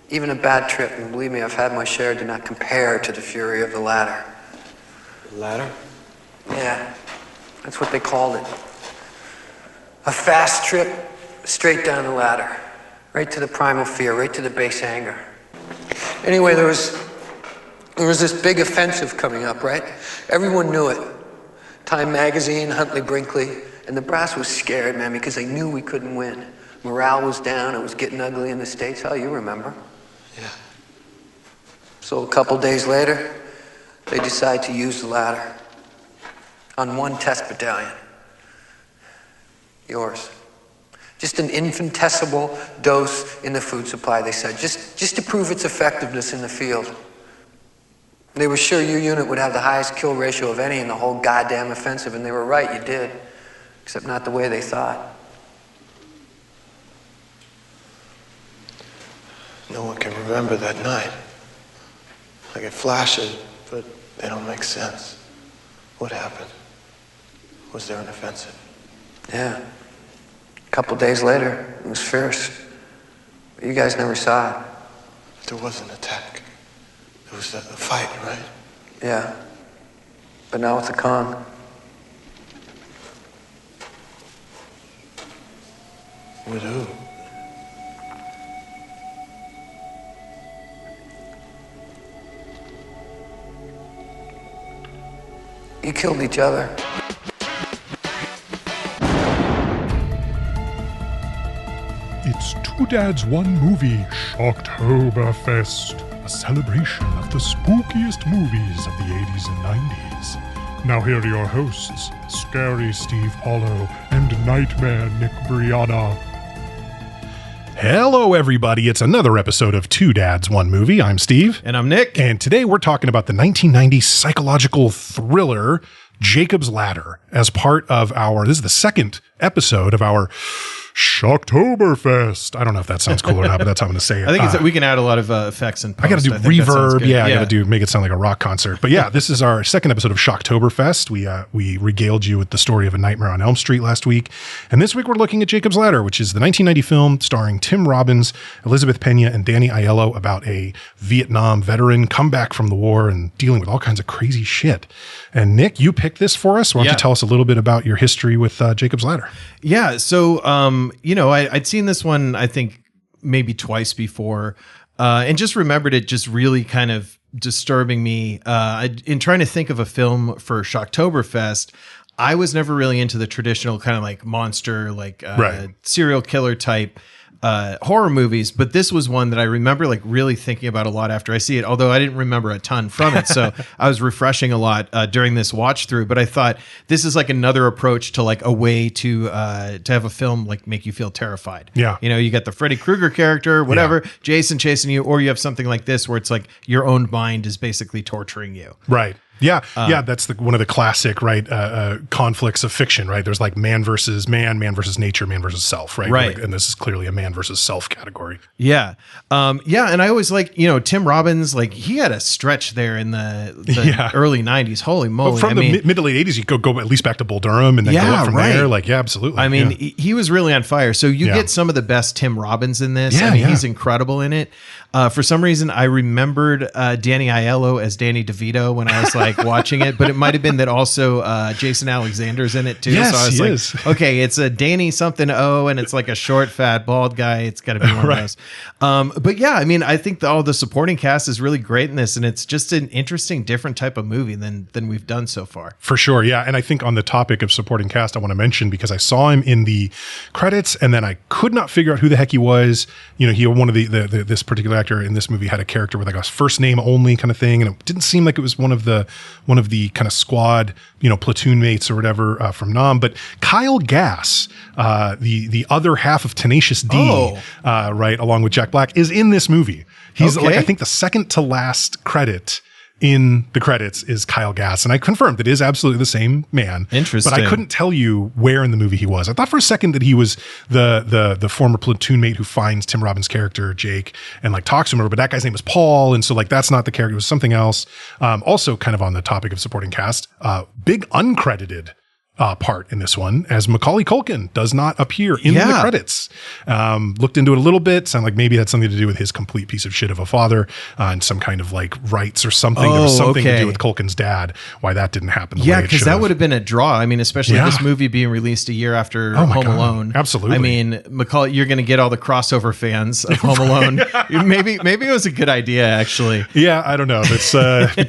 Even a bad trip, and believe me, I've had my share, do not compare to the fury of the ladder. The ladder? Yeah, that's what they called it. A fast trip straight down the ladder, right to the primal fear, right to the base anger. Anyway, there was this big offensive coming up, right? Everyone knew it. Time Magazine, Huntley Brinkley, and the brass was scared, man, because they knew we couldn't win. Morale was down, it was getting ugly in the States. Hell, you remember. Yeah. So a couple days later, they decide to use the ladder on one test battalion. Yours. Just an infinitesimal dose in the food supply, they said, just to prove its effectiveness in the field. They were sure your unit would have the highest kill ratio of any in the whole goddamn offensive, and they were right, you did. Except not the way they thought. No one can remember that night. I get flashes, but they don't make sense. What happened? Was there an offensive? Yeah. A couple days later, it was fierce. But you guys never saw it. There was an attack. There was a fight, right? Yeah. But now it's a Kong. With who? You killed each other. It's Two Dads One Movie, Shocktoberfest, a celebration of the spookiest movies of the 80s and 90s. Now here are your hosts, Scary Steve Paulo and Nightmare Nick Brianna. Hello everybody, it's another episode of Two Dads One Movie. I'm Steve. And I'm Nick. And today we're talking about the 1990 psychological thriller, Jacob's Ladder, as part of this is the second episode of our Shocktoberfest. I don't know if that sounds cool or not, but that's how I'm going to say it. I think we can add a lot of effects and post. I got to do reverb. Yeah, I got to make it sound like a rock concert. But yeah, this is our second episode of Shocktoberfest. We regaled you with the story of A Nightmare on Elm Street last week. And this week we're looking at Jacob's Ladder, which is the 1990 film starring Tim Robbins, Elizabeth Pena, and Danny Aiello about a Vietnam veteran come back from the war and dealing with all kinds of crazy shit. And Nick, you picked this for us. Why don't you tell us a little bit about your history with Jacob's Ladder? Yeah. So, I'd seen this one, I think maybe twice before, and just remembered it just really kind of disturbing me. In trying to think of a film for Shocktoberfest, I was never really into the traditional kind of like monster, serial killer type horror movies, but this was one that I remember like really thinking about a lot after I see it, although I didn't remember a ton from it. So I was refreshing a lot during this watch through, but I thought this is like another approach to like a way to have a film like make you feel terrified. Yeah. You know, you got the Freddy Krueger character, whatever, Jason chasing you, or you have something like this where it's like your own mind is basically torturing you. Right. Yeah. That's one of the classic, conflicts of fiction, right? There's like man versus nature, man versus self, right? Right. And this is clearly a man versus self category. Yeah. And I always like, Tim Robbins, like he had a stretch there in the early 90s. Holy moly. From the mid to late 80s, you go at least back to Bull Durham and then go up from there. Like, yeah, absolutely. I mean, he was really on fire. So you get some of the best Tim Robbins in this. Yeah, he's incredible in it. For some reason, I remembered Danny Aiello as Danny DeVito when I was like watching it, but it might have been that also Jason Alexander's in it too. Yes, so I was like, okay, it's a Danny something O, and it's like a short, fat, bald guy. It's got to be one of those. But yeah, I mean, I think all the supporting cast is really great in this, and it's just an interesting, different type of movie than we've done so far. For sure, yeah. And I think on the topic of supporting cast, I want to mention, because I saw him in the credits, and then I could not figure out who the heck he was. One of this particular actor in this movie had a character with like a first name only kind of thing, and it didn't seem like it was one of the kind of squad, platoon mates or whatever from Nam. But Kyle Gass, the other half of Tenacious D, along with Jack Black, is in this movie. He's I think the second to last credit in the credits is Kyle Gass, and I confirmed it is absolutely the same man. Interesting. But I couldn't tell you where in the movie he was. I thought for a second that he was the former platoon mate who finds Tim Robbins' character Jake and like talks to him, but that guy's name was Paul, and so like that's not the character. It was something else. Also, kind of on the topic of supporting cast, big uncredited part in this one, as Macaulay Culkin does not appear in the credits. Looked into it a little bit. Sounded like maybe it had something to do with his complete piece of shit of a father and some kind of like rights or something. There was something to do with Culkin's dad, why that didn't happen. Yeah, because that would have been a draw. I mean, especially this movie being released a year after Home Alone. Absolutely. I mean, Macaulay, you're going to get all the crossover fans of Home Alone. Maybe it was a good idea, actually. Yeah, I don't know. It's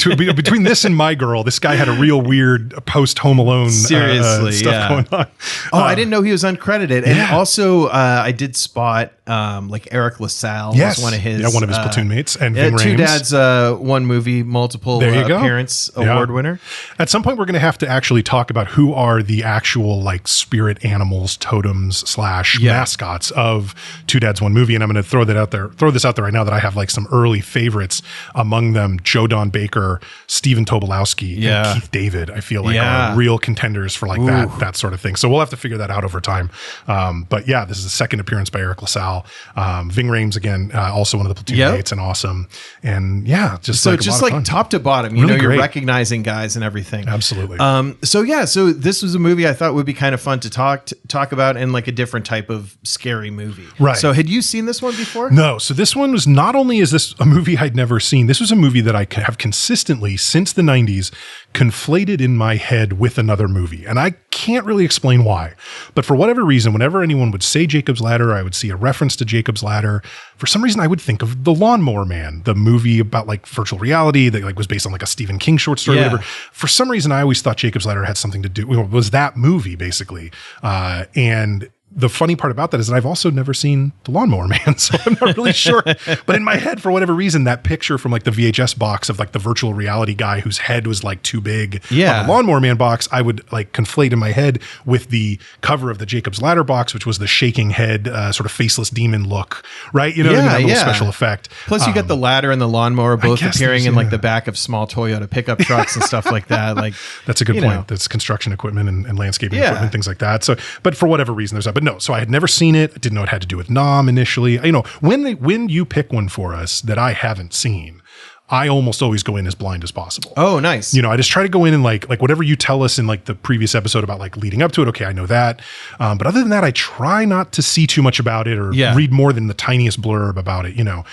between this and My Girl, this guy had a real weird post Home Alone stuff going on. I didn't know he was uncredited. And also, I did spot like Eric LaSalle was one of his platoon mates, and Ving Two Rhames. Dads, one movie, multiple appearance award winner. At some point, we're going to have to actually talk about who are the actual like spirit animals, totems / mascots of Two Dads, One Movie, and I'm going to throw this out there right now that I have like some early favorites, among them Joe Don Baker, Stephen Tobolowsky, and Keith David. I feel like are real contenders for like that sort of thing. So we'll have to figure that out over time. But yeah, this is the second appearance by Eric LaSalle. Ving Rhames again, also one of the platoon mates, and awesome. And yeah, just like top to bottom, you know, you're recognizing guys and everything. Absolutely. So this was a movie I thought would be kind of fun to talk about, and like a different type of scary movie. Right. So had you seen this one before? No. So this one was, not only is this a movie I'd never seen, this was a movie that I have consistently since the 90s conflated in my head with another movie. And I can't really explain why, but for whatever reason, whenever anyone would say Jacob's Ladder, I would see a reference to Jacob's Ladder. For some reason, I would think of The Lawnmower Man, the movie about like virtual reality that like was based on like a Stephen King short story, whatever. For some reason, I always thought Jacob's Ladder had something to do, was that movie basically. And the funny part about that is that I've also never seen The Lawnmower Man, so I'm not really sure. But in my head, for whatever reason, that picture from like the VHS box of like the virtual reality guy whose head was like too big on the Lawnmower Man box, I would like conflate in my head with the cover of the Jacob's Ladder box, which was the shaking head, sort of faceless demon look, right? You know, that little special effect. Plus, you got the ladder and the lawnmower both appearing in like the back of small Toyota pickup trucks and stuff like that. Like that's a good point. That's construction equipment and landscaping equipment, things like that. So, but for whatever reason, there's that. But no, so I had never seen it. I didn't know it had to do with Nam initially. You know, when you pick one for us that I haven't seen, I almost always go in as blind as possible. Oh, nice. You know, I just try to go in and like whatever you tell us in like the previous episode about like leading up to it. Okay, I know that. But other than that, I try not to see too much about it or read more than the tiniest blurb about it, you know,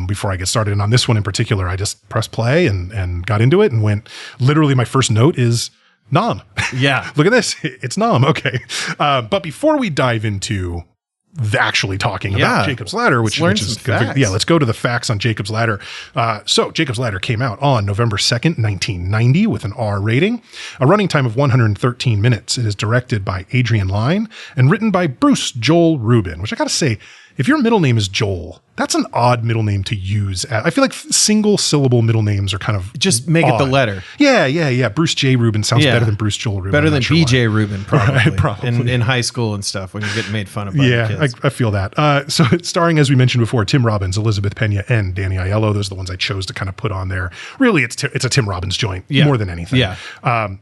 before I get started. And on this one in particular, I just pressed play and got into it and went, literally my first note is Nam. Yeah. Look at this. It's Nam. Okay. But before we dive into actually talking about Jacob's Ladder, which is good. Yeah, let's go to the facts on Jacob's Ladder. So Jacob's Ladder came out on November 2nd, 1990 with an R rating, a running time of 113 minutes. It is directed by Adrian Lyne and written by Bruce Joel Rubin, which I got to say, if your middle name is Joel, that's an odd middle name to use. I feel like single syllable middle names are kind of just make it the letter. Yeah. Bruce J. Rubin sounds better than Bruce Joel Rubin. Better than BJ Rubin, probably. Right, probably. In high school and stuff when you're getting made fun of by the kids. I feel that. So it's starring, as we mentioned before, Tim Robbins, Elizabeth Pena, and Danny Aiello. Those are the ones I chose to kind of put on there. Really, it's a Tim Robbins joint more than anything. Yeah.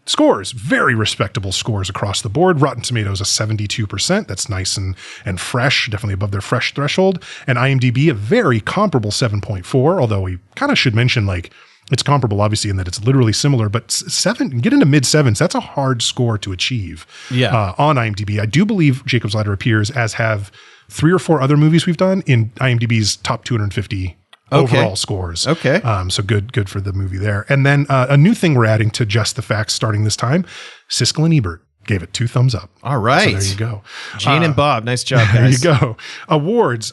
Scores, very respectable scores across the board. Rotten Tomatoes, a 72%. That's nice and fresh, definitely above their fresh threshold. And IMDb, a very comparable 7.4, although we kind of should mention like it's comparable obviously in that it's literally similar, but 7, get into mid 7s, that's a hard score to achieve on IMDb. I do believe Jacob's Ladder appears, as have 3 or 4 other movies we've done, in IMDb's top 250 overall scores. Okay. So good for the movie there. And then a new thing we're adding to Just the Facts starting this time, Siskel and Ebert gave it 2 thumbs up. All right. So there you go. Gene and Bob, nice job, guys. There you go. Awards.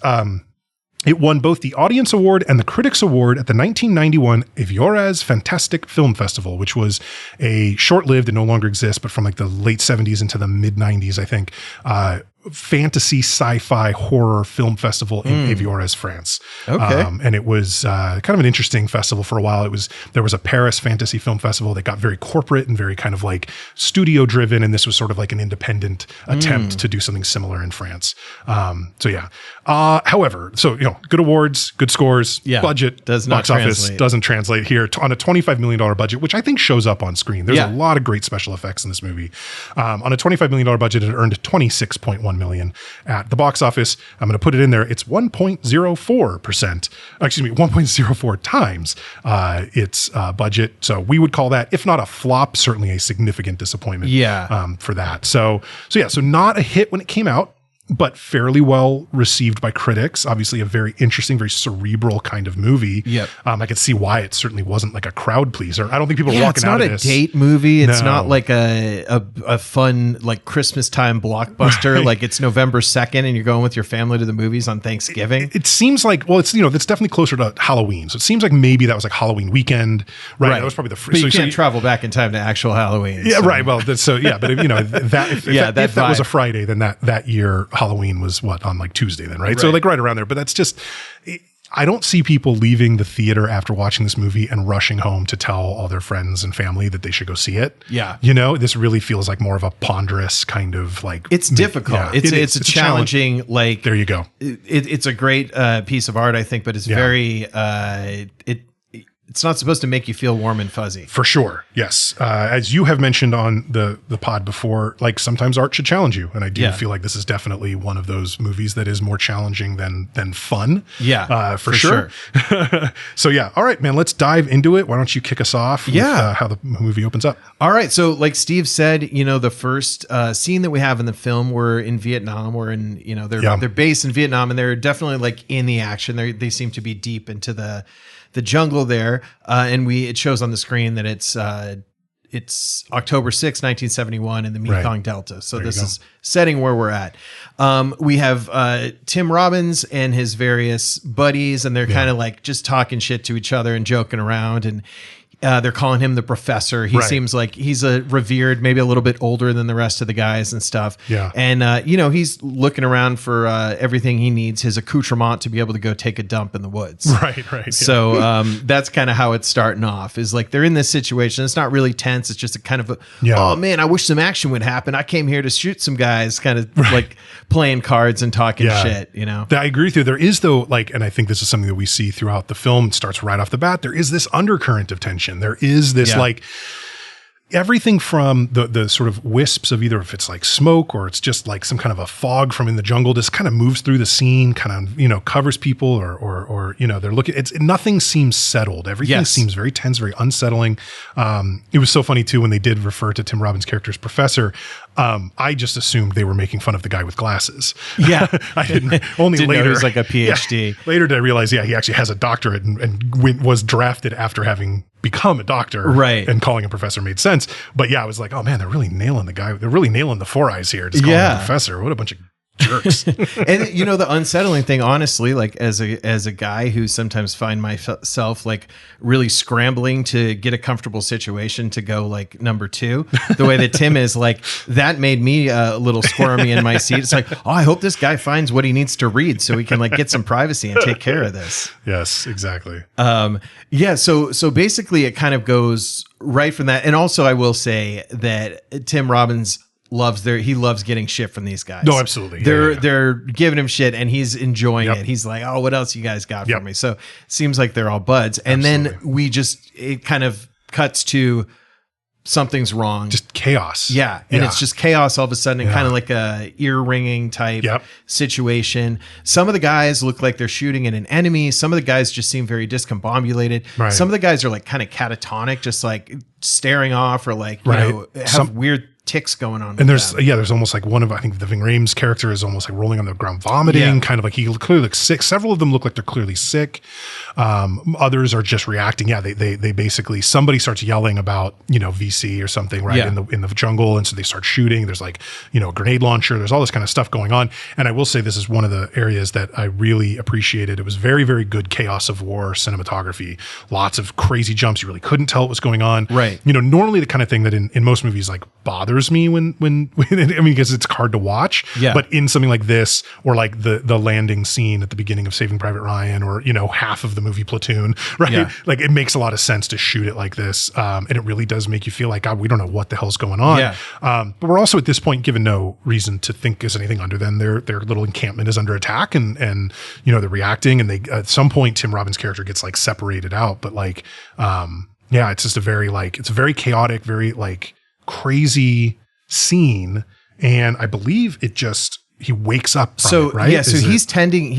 It won both the Audience Award and the Critics Award at the 1991 Evioraz Fantastic Film Festival, which was a short-lived and no longer exists, but from like the late 70s into the mid 90s, I think, fantasy, sci-fi, horror film festival in Evioraz, France. Okay. And it was kind of an interesting festival for a while. There was a Paris Fantasy Film Festival that got very corporate and very kind of like studio driven, and this was sort of like an independent attempt to do something similar in France. However, good awards, good scores, budget, does not box office doesn't translate here on a $25 million budget, which I think shows up on screen. There's a lot of great special effects in this movie. On a $25 million budget, it earned $26.1 1 million at the box office. I'm going to put it in there. It's 1.04%, 1.04 times its budget. So we would call that, if not a flop, certainly a significant disappointment for that. So not a hit when it came out, but fairly well received by critics. Obviously a very interesting, very cerebral kind of movie. Yep. I could see why it certainly wasn't like a crowd pleaser. I don't think people are walking out of this. It's not a date movie. It's not like a fun, like Christmas time blockbuster. Right. Like it's November 2nd and you're going with your family to the movies on Thanksgiving. It seems like, well, it's, it's definitely closer to Halloween. So it seems like maybe that was like Halloween weekend, right? That was probably the But you can't travel back in time to actual Halloween. Yeah, right. Well, but if that was a Friday, then that year Halloween was on like Tuesday then, right? So like right around there. But that's just, I don't see people leaving the theater after watching this movie and rushing home to tell all their friends and family that they should go see it. Yeah. This really feels like more of a ponderous kind of like. It's difficult. Yeah, it's a challenging, like. There you go. It's a great piece of art, I think, but it's very, it's not supposed to make you feel warm and fuzzy. For sure. Yes. As you have mentioned on the pod before, like sometimes art should challenge you. And I do feel like this is definitely one of those movies that is more challenging than fun. Yeah. For sure. So yeah. All right, man, let's dive into it. Why don't you kick us off with how the movie opens up? All right. So like Steve said, the first scene that we have in the film, we're in Vietnam. We're in, they're based in Vietnam and they're definitely like in the action. They seem to be deep into the jungle there, and it shows on the screen that it's October 6, 1971 in the Mekong Delta. So this is setting where we're at. We have Tim Robbins and his various buddies, and they're kind of like just talking shit to each other and joking around, and they're calling him the professor. He seems like he's a revered, maybe a little bit older than the rest of the guys and stuff. Yeah. And, he's looking around for everything he needs, his accoutrement to be able to go take a dump in the woods. Right. So that's kind of how it's starting off, is like they're in this situation. It's not really tense. It's just a kind of oh man, I wish some action would happen. I came here to shoot some guys, kind of like playing cards and talking shit, I agree with you. There is though, like, and I think this is something that we see throughout the film. It starts right off the bat. There is this undercurrent of tension. There is this like everything from the sort of wisps of either if it's like smoke or it's just like some kind of a fog from in the jungle just kind of moves through the scene, kind of, covers people or they're looking, nothing seems settled. Everything seems very tense, very unsettling. It was so funny too, when they did refer to Tim Robbins' character as professor, I just assumed they were making fun of the guy with glasses. Yeah. I didn't later. Know he was like a PhD. Yeah, later did I realize, he actually has a doctorate and was drafted after having become a doctor. Right. And calling him professor made sense. But I was like, oh man, they're really nailing the guy. They're really nailing the four eyes here. Just calling him professor. What a bunch of jerks. And the unsettling thing, honestly, like as a guy who sometimes find myself like really scrambling to get a comfortable situation to go like number two, the way that Tim is, like, that made me a little squirmy in my seat. It's like, oh, I hope this guy finds what he needs to read so he can like get some privacy and take care of this. Yes, exactly. So basically it kind of goes right from that. And also I will say that Tim Robbins loves getting shit from these guys. No, absolutely. They're giving him shit and he's enjoying it. He's like, oh, what else you guys got for me? So it seems like they're all buds. And then it kind of cuts to something's wrong. Just chaos. Yeah. And it's just chaos all of a sudden, and kind of like a ear ringing type situation. Some of the guys look like they're shooting at an enemy. Some of the guys just seem very discombobulated. Right. Some of the guys are like kind of catatonic, just like staring off or like, have weird ticks going on. And there's almost like one of, I think the Ving Rhames character is almost like rolling on the ground, vomiting, kind of like he clearly looks sick. Several of them look like they're clearly sick. Others are just reacting. They basically, somebody starts yelling about, VC or something, right? In the jungle. And so they start shooting. There's like, a grenade launcher. There's all this kind of stuff going on. And I will say this is one of the areas that I really appreciated. It was very, very good chaos of war cinematography. Lots of crazy jumps. You really couldn't tell what was going on. Right. Normally the kind of thing that in most movies like bothers me when because it's hard to watch. Yeah. But in something like this, or like the landing scene at the beginning of Saving Private Ryan, or half of the movie Platoon, right? Yeah. Like it makes a lot of sense to shoot it like this, and it really does make you feel like, God, we don't know what the hell's going on. Yeah. But we're also at this point given no reason to think is anything other than their little encampment is under attack, and they're reacting, and they at some point Tim Robbins' character gets like separated out, but like it's just a very chaotic, very like crazy scene. And I believe it just he wakes up from So it, right? yeah, so he's tending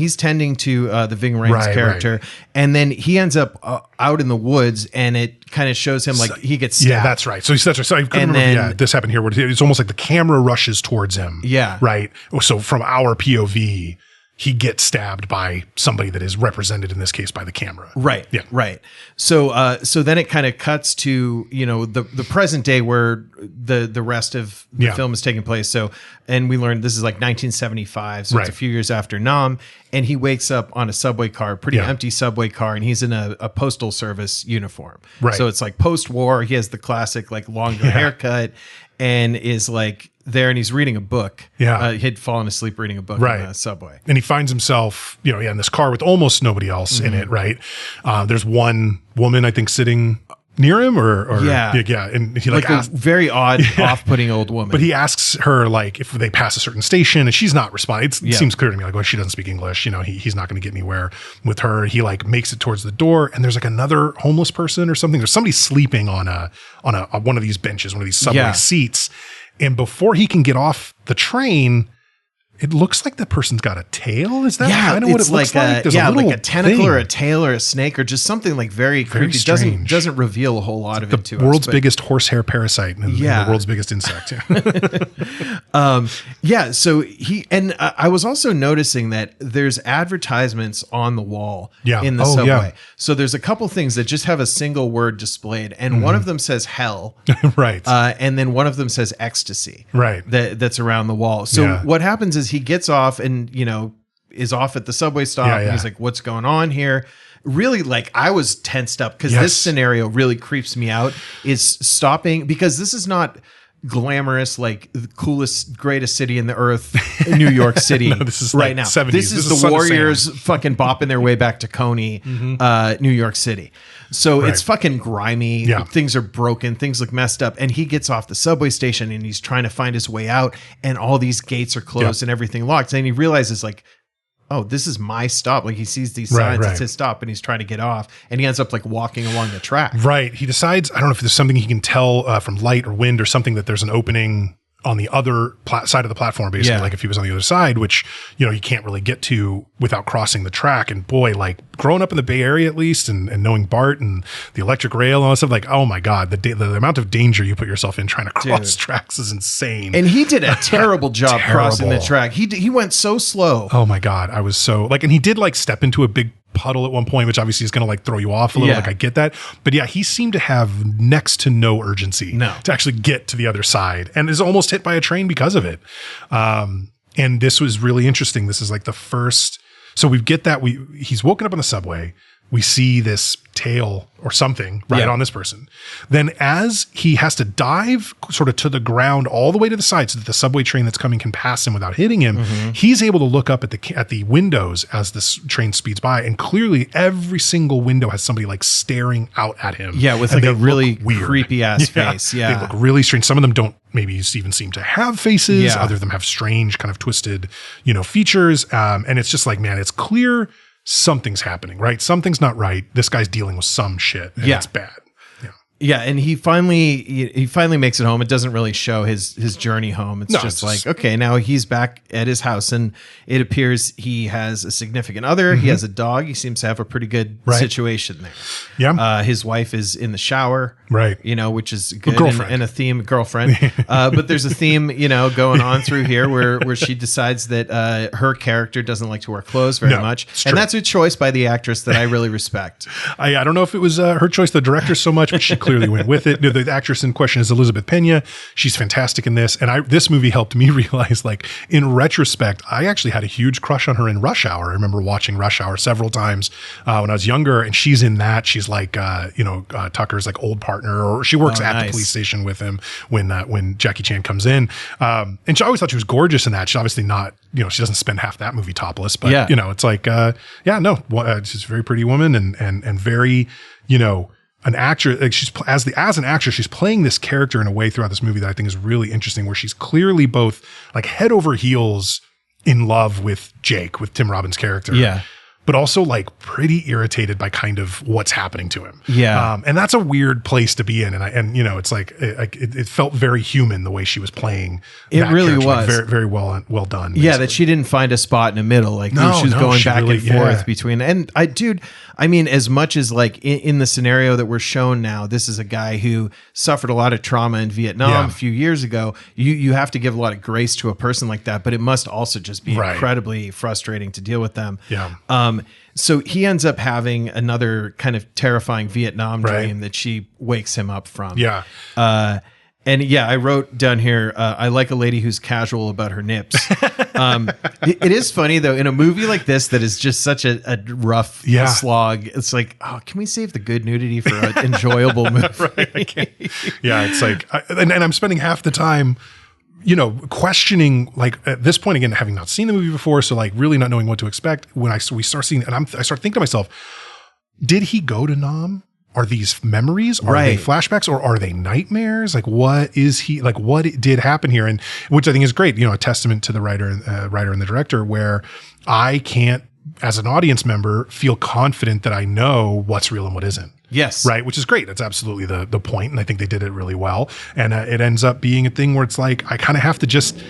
to the Ving Rhames character, and then he ends up out in the woods, and it kind of shows him like he gets stabbed. Yeah, that's right. So I couldn't remember. This happened here. Where it's almost like the camera rushes towards him. Yeah, right. So from our POV, he gets stabbed by somebody that is represented in this case by the camera. Right. Yeah. Right. So so then it kind of cuts to, the present day where the rest of the film is taking place. So, and we learned this is like 1975. So it's a few years after Nam, and he wakes up on a subway car, pretty empty subway car, and he's in a postal service uniform. Right. So it's like post-war. He has the classic like longer haircut and is like there, and he's reading a book. Yeah. He'd fallen asleep reading a book in the subway. And he finds himself, in this car with almost nobody else in it, right? There's one woman, I think, sitting near him or and he like a very odd, off-putting old woman. But he asks her like if they pass a certain station, and she's not responding. It seems clear to me like, well, she doesn't speak English. He's not going to get anywhere with her. He like makes it towards the door, and there's like another homeless person or something. There's somebody sleeping on one of these benches, one of these subway seats. And before he can get off the train, it looks like the person's got a tail. Is that kind of what it looks like? There's like a tentacle or a tail or a snake or just something like very creepy. Strange. Doesn't reveal a whole lot of it to us. The world's biggest horsehair parasite and the world's biggest insect. So I was also noticing that there's advertisements on the wall in the subway. Yeah. So there's a couple things that just have a single word displayed, and one of them says hell. Right. And then one of them says ecstasy. Right. That's around the wall. So what happens is he gets off and, is off at the subway stop. And he's like, what's going on here? Really, like, I was tensed up because this scenario really creeps me out, is stopping, because this is not glamorous, like the coolest, greatest city in the earth, New York City. No, this is right now. 70s. This is the Warriors fucking bopping their way back to Coney, New York City. So it's fucking grimy. Yeah. Things are broken. Things look messed up. And he gets off the subway station and he's trying to find his way out, and all these gates are closed and everything locked. And he realizes like, oh, this is my stop. Like he sees these signs, it's his stop, and he's trying to get off, and he ends up like walking along the track. Right. He decides, I don't know if there's something he can tell from light or wind or something, that there's an opening on the other side of the platform, basically, like if he was on the other side, which, you can't really get to without crossing the track. And boy, like growing up in the Bay Area, at least, and knowing Bart and the electric rail and all that stuff, like, oh my God, the amount of danger you put yourself in trying to cross tracks is insane. And he did a terrible job crossing the track. He went so slow. Oh my God. I was so like, and he did like step into a big puddle at one point, which obviously is going to like throw you off a little. Like I get that, but he seemed to have next to no urgency to actually get to the other side, and is almost hit by a train because of it. And this was really interesting. This is like the first. So we get that he's woken up on the subway. We see this tail or something on this person. Then as he has to dive sort of to the ground all the way to the side so that the subway train that's coming can pass him without hitting him, he's able to look up at the windows as this train speeds by, and clearly every single window has somebody like staring out at him. Yeah, with like a really creepy ass face. Yeah. They look really strange. Some of them don't maybe even seem to have faces. Yeah. Other of them have strange kind of twisted, features. And it's just like, man, it's clear something's happening, right? Something's not right. This guy's dealing with some shit, and it's bad. Yeah, and he finally makes it home. It doesn't really show his journey home. It's just like, okay, now he's back at his house, and it appears he has a significant other. He has a dog. He seems to have a pretty good situation there. Yeah. His wife is in the shower. Right. Which is good. And a theme, girlfriend. But there's a theme, going on through here where she decides that her character doesn't like to wear clothes very much. And that's a choice by the actress that I really respect. I don't know if it was her choice, the director so much, but she clearly went with it. The actress in question is Elizabeth Pena. She's fantastic in this. And this movie helped me realize, like, in retrospect, I actually had a huge crush on her in Rush Hour. I remember watching Rush Hour several times when I was younger, and she's in that. She's like, Tucker's like old partner, or she works at the police station with him when Jackie Chan comes in. And I always thought she was gorgeous in that. She's obviously not, she doesn't spend half that movie topless, but it's like, she's a very pretty woman and very, an actress, like she's as an actress, she's playing this character in a way throughout this movie that I think is really interesting, where she's clearly both like head over heels in love with Jake, with Tim Robbins' character. Yeah. but also like pretty irritated by kind of what's happening to him. Yeah. And that's a weird place to be in. And you know, it's like, it felt very human the way she was playing. It really character. was. Very, very well done. Yeah, that she didn't find a spot in the middle. Like No, she was going she back really- and forth yeah. between. And I mean, as much as like in the scenario that we're shown now, this is a guy who suffered a lot of trauma in Vietnam Yeah. a few years ago. You have to give a lot of grace to a person like that, but it must also just be Right. incredibly frustrating to deal with them. Yeah. So he ends up having another kind of terrifying Vietnam Right. dream that she wakes him up from. Yeah. And yeah, I wrote down here, I like a lady who's casual about her nips. It is funny though, in a movie like this, that is just such a rough Yeah. slog. It's like, oh, can we save the good nudity for an enjoyable movie? Yeah. It's like, and I'm spending half the time, you know, questioning, like at this point, again, having not seen the movie before. So like really not knowing what to expect when we start seeing, and I start thinking to myself, did he go to Nam? Are these memories? Are they Right. flashbacks, or are they nightmares? Like, what is he like? What did happen here? And which I think is great, you know, a testament to the writer and the director, where I can't, as an audience member, feel confident that I know what's real and what isn't. Yes. Right. Which is great. That's absolutely the point. And I think they did it really well. And it ends up being a thing where it's like, I kind of have to just,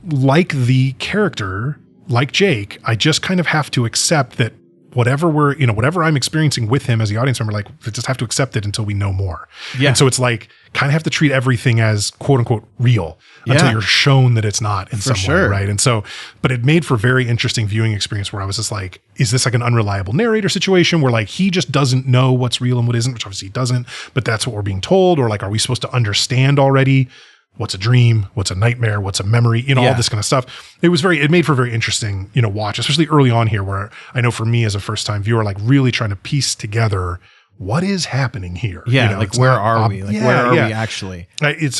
like the character, like Jake, I just kind of have to accept that whatever I'm experiencing with him as the audience member, like, I just have to accept it until we know more. Yeah. And so it's like, kind of have to treat everything as quote unquote real until Yeah. you're shown that it's not in some sure. way. Right. And so, but it made for a very interesting viewing experience where I was just like, is this like an unreliable narrator situation where like he just doesn't know what's real and what isn't, which obviously he doesn't, but that's what we're being told? Or like, are we supposed to understand already what's a dream, what's a nightmare, what's a memory, you know, all this kind of stuff. It made for a very interesting, you know, watch, especially early on here, where I know for me as a first time viewer, like really trying to piece together what is happening here. Yeah. You know, like, it's where not are we? Like, where are we actually? It's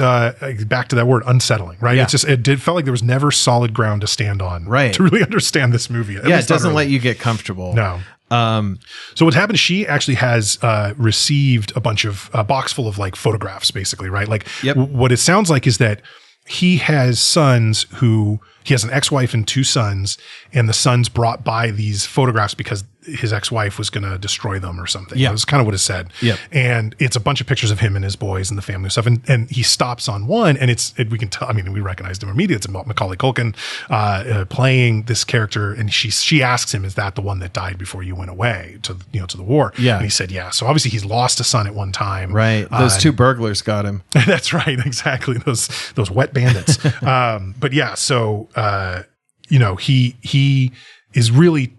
back to that word, unsettling, right? Yeah. It's just, felt like there was never solid ground to stand on, Right. to really understand this movie. Yeah. It doesn't let you get comfortable. No. So what happened, she actually has received a bunch of a box full of like photographs, basically, right? Like what it sounds like is that he has he has an ex-wife and 2 sons, and the sons brought by these photographs because his ex-wife was going to destroy them or something. Yeah. That was kind of what it said. Yep. And it's a bunch of pictures of him and his boys and the family and stuff. And he stops on one, and we can tell, I mean, we recognized him immediately. It's Macaulay Culkin playing this character. And she asks him, is that the one that died before you went away to the war? Yeah. And he said, yeah. So obviously he's lost a son at one time. Right. Those 2 burglars got him. That's right. Exactly. Those wet bandits. But yeah, so, he is really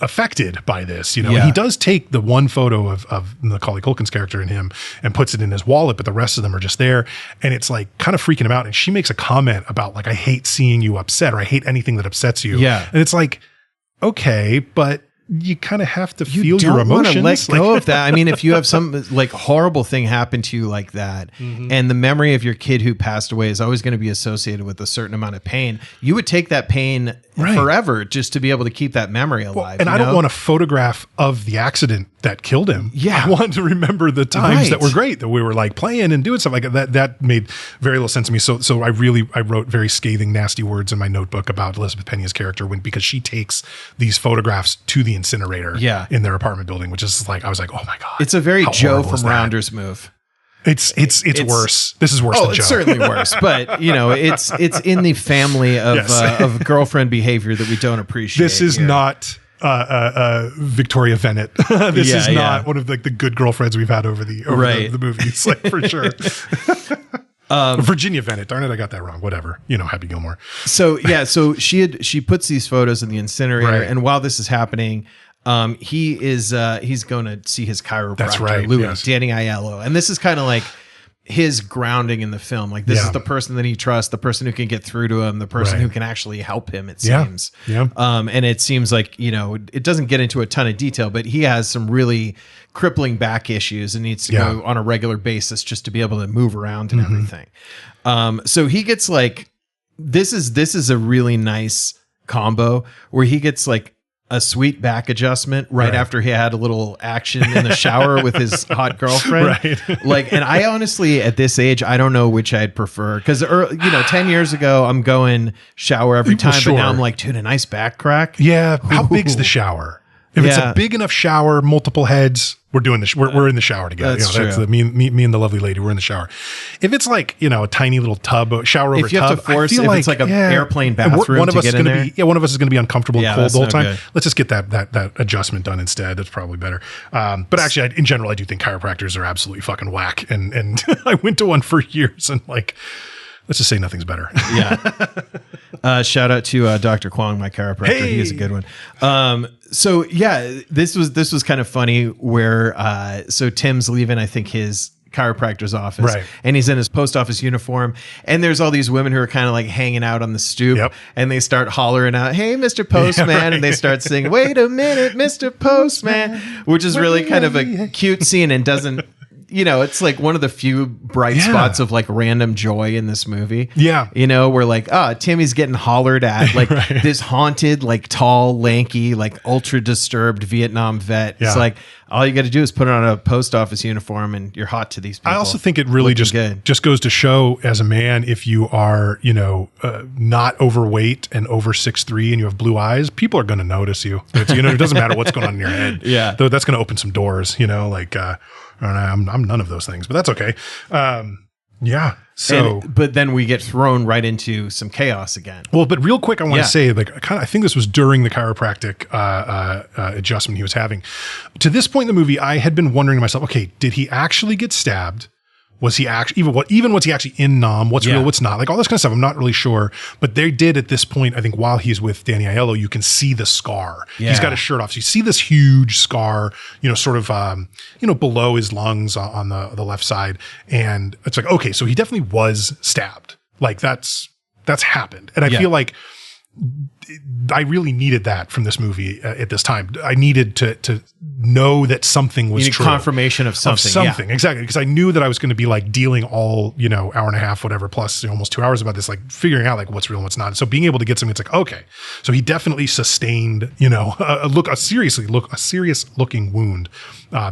affected by this, and he does take the one photo of Macaulay Culkin's character and him and puts it in his wallet, but the rest of them are just there. And it's like kind of freaking him out. And she makes a comment about like, I hate seeing you upset, or I hate anything that upsets you. Yeah. And it's like, okay, but you kind of have to feel don't your emotions. Let go of that. I mean, if you have some like horrible thing happen to you like that, and the memory of your kid who passed away is always going to be associated with a certain amount of pain, you would take that pain forever just to be able to keep that memory alive. And I don't want a photograph of the accident that killed him. Yeah. I want to remember the times that were great, that we were like playing and doing stuff like that. That made very little sense to me. So I wrote very scathing, nasty words in my notebook about Elizabeth Pena's character because she takes these photographs to the incinerator in their apartment building, which is like, I was like, oh my God. It's a very Joe from that? Rounders move. It's worse. This is worse than Joe. It's certainly worse, but it's in the family of of girlfriend behavior that we don't appreciate. This is not Victoria Vennett. This is not one of the good girlfriends we've had over the movies, like, for sure. Virginia Vennett. Darn it, I got that wrong. Whatever. Happy Gilmore. So she puts these photos in the incinerator, and while this is happening, he's going to see his chiropractor, That's right, Louis, Danny Aiello, and this is kind of like his grounding in the film. Like, this is the person that he trusts, the person who can get through to him, the person who can actually help him, it seems. Yeah. And it seems like, it doesn't get into a ton of detail, but he has some really crippling back issues and needs to go on a regular basis just to be able to move around and everything. So he gets like, this is a really nice combo where he gets like a sweet back adjustment right after he had a little action in the shower with his hot girlfriend. Like, and I honestly, at this age, I don't know which I'd prefer. Cause 10 years ago, I'm going shower every time, but now I'm like, dude, a nice back crack. Yeah. How big's the shower? If it's a big enough shower, multiple heads, we're doing this. We're in the shower together. That's that's true. Me and the lovely lady. We're in the shower. If it's like a tiny little tub, shower over If you tub, have to force, I feel if like it's like an airplane and bathroom one of to us get is in going there. to be one of us is going to be uncomfortable and cold that's the whole no time. good. Let's just get that adjustment done instead. That's probably better. But actually, in general, I do think chiropractors are absolutely fucking whack. And I went to one for years and like. Let's just say nothing's better. Yeah. Shout out to Dr. Kwong, my chiropractor. Hey. He is a good one. So yeah, this was kind of funny where so Tim's leaving, I think, his chiropractor's office, right, and he's in his post office uniform, and there's all these women who are kind of like hanging out on the stoop, yep, and they start hollering out, "Hey, Mr. Postman," yeah, right, and they start singing, "Wait a minute, Mr. Postman," which is really kind of a cute scene and doesn't. It's like one of the few bright spots of like random joy in this movie. Yeah. We're like, Timmy's getting hollered at, like this haunted, like tall, lanky, like ultra disturbed Vietnam vet. Yeah. It's like, all you got to do is put on a post office uniform and you're hot to these people. I also think it really just goes to show as a man, if you are, not overweight and over 6'3" and you have blue eyes, people are going to notice you. It doesn't matter what's going on in your head. Yeah. Though that's going to open some doors, I'm none of those things, but that's okay. Yeah. So, but then we get thrown right into some chaos again. Well, but real quick, I want to say, I think this was during the chiropractic adjustment he was having. To this point in the movie, I had been wondering to myself, okay, did he actually get stabbed? Was he actually even was he actually in Nam? What's real? What's not? Like all this kind of stuff. I'm not really sure, but they did at this point. I think while he's with Danny Aiello, you can see the scar. Yeah. He's got his shirt off, so you see this huge scar. Sort of below his lungs on the left side, and it's like, okay, so he definitely was stabbed. Like that's happened, and I feel like I really needed that from this movie at this time. I needed to know that something was true. Confirmation of something. Exactly. Because I knew that I was going to be like dealing all, hour and a half, whatever, plus almost 2 hours about this, like figuring out like what's real and what's not. So being able to get something, it's like, okay. So he definitely sustained, a serious looking wound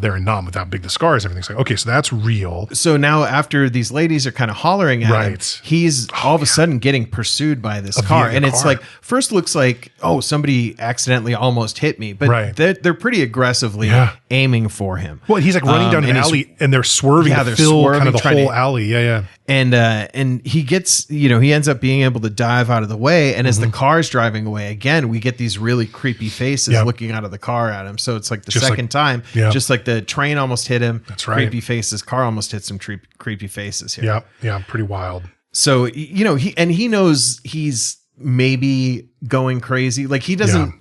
there in Nam with how big the scar is, everything's like, okay, so that's real. So now after these ladies are kind of hollering at him, he's all of a sudden getting pursued by this car. And it's like, first looks like, oh, somebody accidentally almost hit me, but they're pretty aggressively aiming for him. Well, he's like running down an alley and they're swerving to fill kind of the whole alley. Yeah. And he gets, he ends up being able to dive out of the way. And as the car's driving away again, we get these really creepy faces looking out of the car at him. So it's like the second time, just like the train almost hit him. That's right. Creepy faces. Car almost hit some creepy faces here. Yeah. Pretty wild. So, he knows he's maybe going crazy. Like he doesn't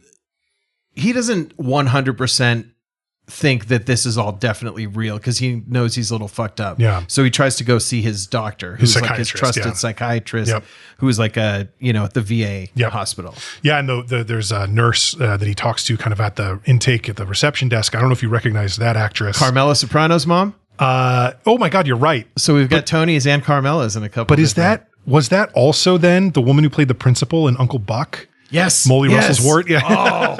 100% think that this is all definitely real because he knows he's a little fucked up. Yeah. So he tries to go see his doctor, who's like his trusted psychiatrist, who's like at the VA hospital. Yeah. And there's a nurse that he talks to kind of at the intake at the reception desk. I don't know if you recognize that actress. Carmela Soprano's mom. Oh my God, you're right. So we've got Tony's and Carmela's in a couple. But was that also then the woman who played the principal in Uncle Buck? Yes. Molly Russell's Wart. Yeah.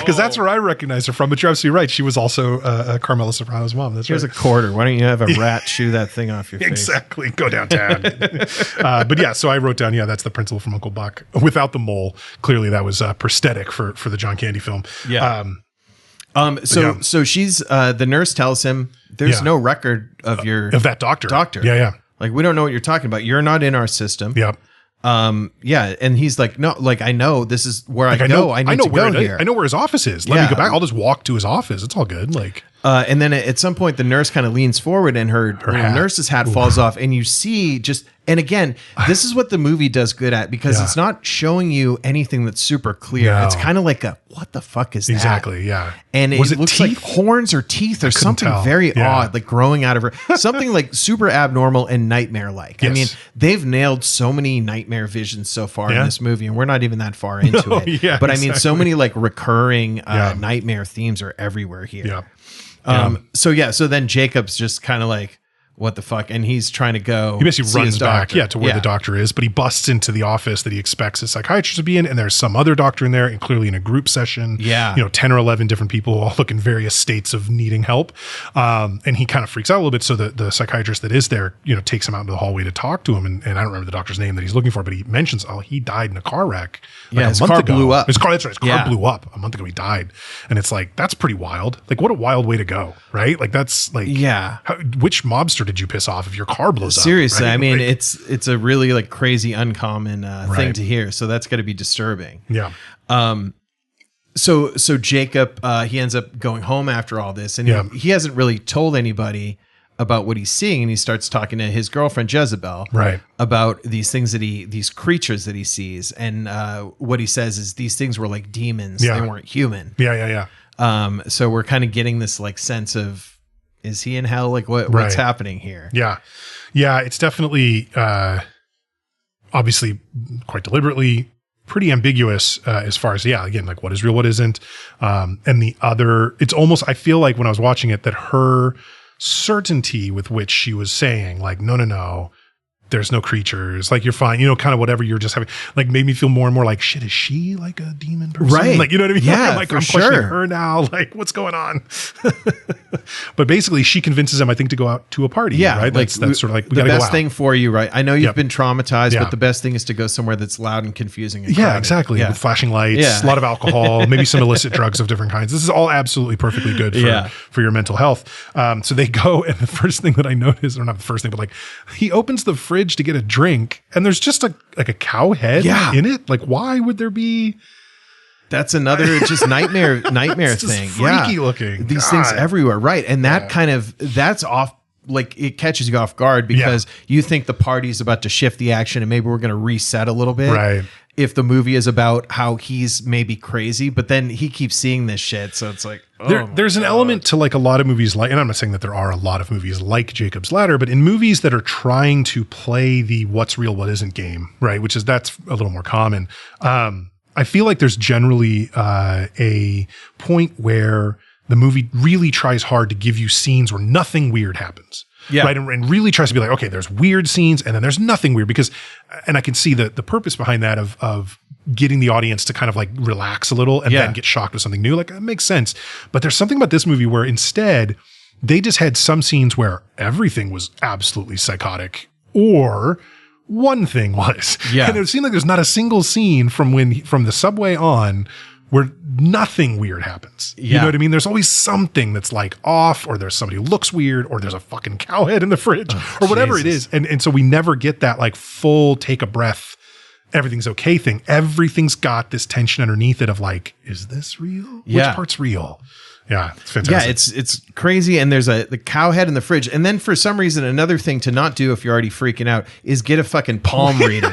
Because that's where I recognize her from. But you're absolutely right. She was also Carmela Soprano's mom. Here's a quarter. Why don't you have a rat shoo that thing off your face? Exactly. Go downtown. But yeah, so I wrote down, that's the principal from Uncle Buck without the mole. Clearly that was prosthetic for the John Candy film. Yeah. So she's the nurse tells him there's no record of of that doctor. Yeah. Like, we don't know what you're talking about. You're not in our system. Yep. And he's like, no, like, I know this is where I go. I need to go here. I know where his office is. Let me go back. I'll just walk to his office. It's all good. Like, and then at some point, the nurse kind of leans forward and her nurse's hat falls off, and you see and again, this is what the movie does good at because it's not showing you anything that's super clear. No. It's kind of like what the fuck is that? Exactly. Yeah. And it looks like horns or teeth or something very odd, like growing out of her, something like super abnormal and nightmare-like. Yes. I mean, they've nailed so many nightmare visions so far in this movie, and we're not even that far into it. But I mean, so many like recurring nightmare themes are everywhere here. Yeah. So then Jacob's just kind of like, what the fuck? And he's trying to go. He basically see runs his back, doctor. to where the doctor is, but he busts into the office that he expects his psychiatrist to be in, and there's some other doctor in there, and clearly in a group session. Yeah. 10 or 11 different people all look in various states of needing help. And he kind of freaks out a little bit. So the psychiatrist that is there, takes him out into the hallway to talk to him. And I don't remember the doctor's name that he's looking for, but he mentions, he died in a car wreck. Like his car blew up. His car blew up a month ago. He died. And it's like, that's pretty wild. Like, what a wild way to go, right? Like, that's like, which mobster did you piss off if your car blows up? Seriously, right? I mean, like, it's a really like crazy, uncommon thing to hear. So that's got to be disturbing. Yeah. So Jacob, he ends up going home after all this, and he hasn't really told anybody about what he's seeing, and he starts talking to his girlfriend Jezebel, right, about these things these creatures that he sees, and what he says is these things were like demons; they weren't human. Yeah. So we're kind of getting this like sense of, is he in hell? Like what's happening here? Yeah. It's definitely, obviously, quite deliberately, pretty ambiguous as far as, again, like what is real, what isn't. And the other, it's almost, I feel like when I was watching it, that her certainty with which she was saying, like, no, there's no creatures, like, you're fine, kind of whatever you're just having, like, made me feel more and more like, shit, is she like a demon person? Right. Like, you know what I mean? Yeah, I'm questioning her now, like, what's going on? But basically she convinces him, I think, to go out to a party. Yeah, right. Like, that's sort of like, we the gotta best go out. thing for you, right? I know you've been traumatized, Yeah. but the best thing is to go somewhere that's loud and confusing. And Yeah, crowded. exactly. Yeah. With flashing lights, a lot of alcohol, maybe some illicit drugs of different kinds. This is all absolutely perfectly good for your mental health. So they go, and the first thing that I noticed, or not the first thing, but like, he opens the fridge to get a drink, and there's just a cow head in it. Like, why would there be? That's another just nightmare it's thing. Just freaky looking. These things everywhere, right? And that that's off. Like, it catches you off guard because you think the party's about to shift the action and maybe we're going to reset a little bit. Right. If the movie is about how he's maybe crazy, but then he keeps seeing this shit. So it's like, there's an element to like a lot of movies, like, and I'm not saying that there are a lot of movies like Jacob's Ladder, but in movies that are trying to play the what's real, what isn't game, right? That's a little more common. I feel like there's generally a point where the movie really tries hard to give you scenes where nothing weird happens. Yeah. Right. And really tries to be like, okay, there's weird scenes and then there's nothing weird, because, and I can see the purpose behind that of getting the audience to kind of like relax a little and then get shocked with something new. Like, that makes sense. But there's something about this movie where instead they just had some scenes where everything was absolutely psychotic, or one thing was. Yeah. And it seemed like there's not a single scene from the subway on where nothing weird happens. You know what I mean? There's always something that's like off, or there's somebody who looks weird, or there's a fucking cow head in the fridge, or whatever it is. And so we never get that like full take a breath, everything's okay thing. Everything's got this tension underneath it of like, is this real? Which part's real? Yeah, it's fantastic. Yeah, it's crazy. And there's the cow head in the fridge. And then for some reason, another thing to not do if you're already freaking out is get a fucking palm reading.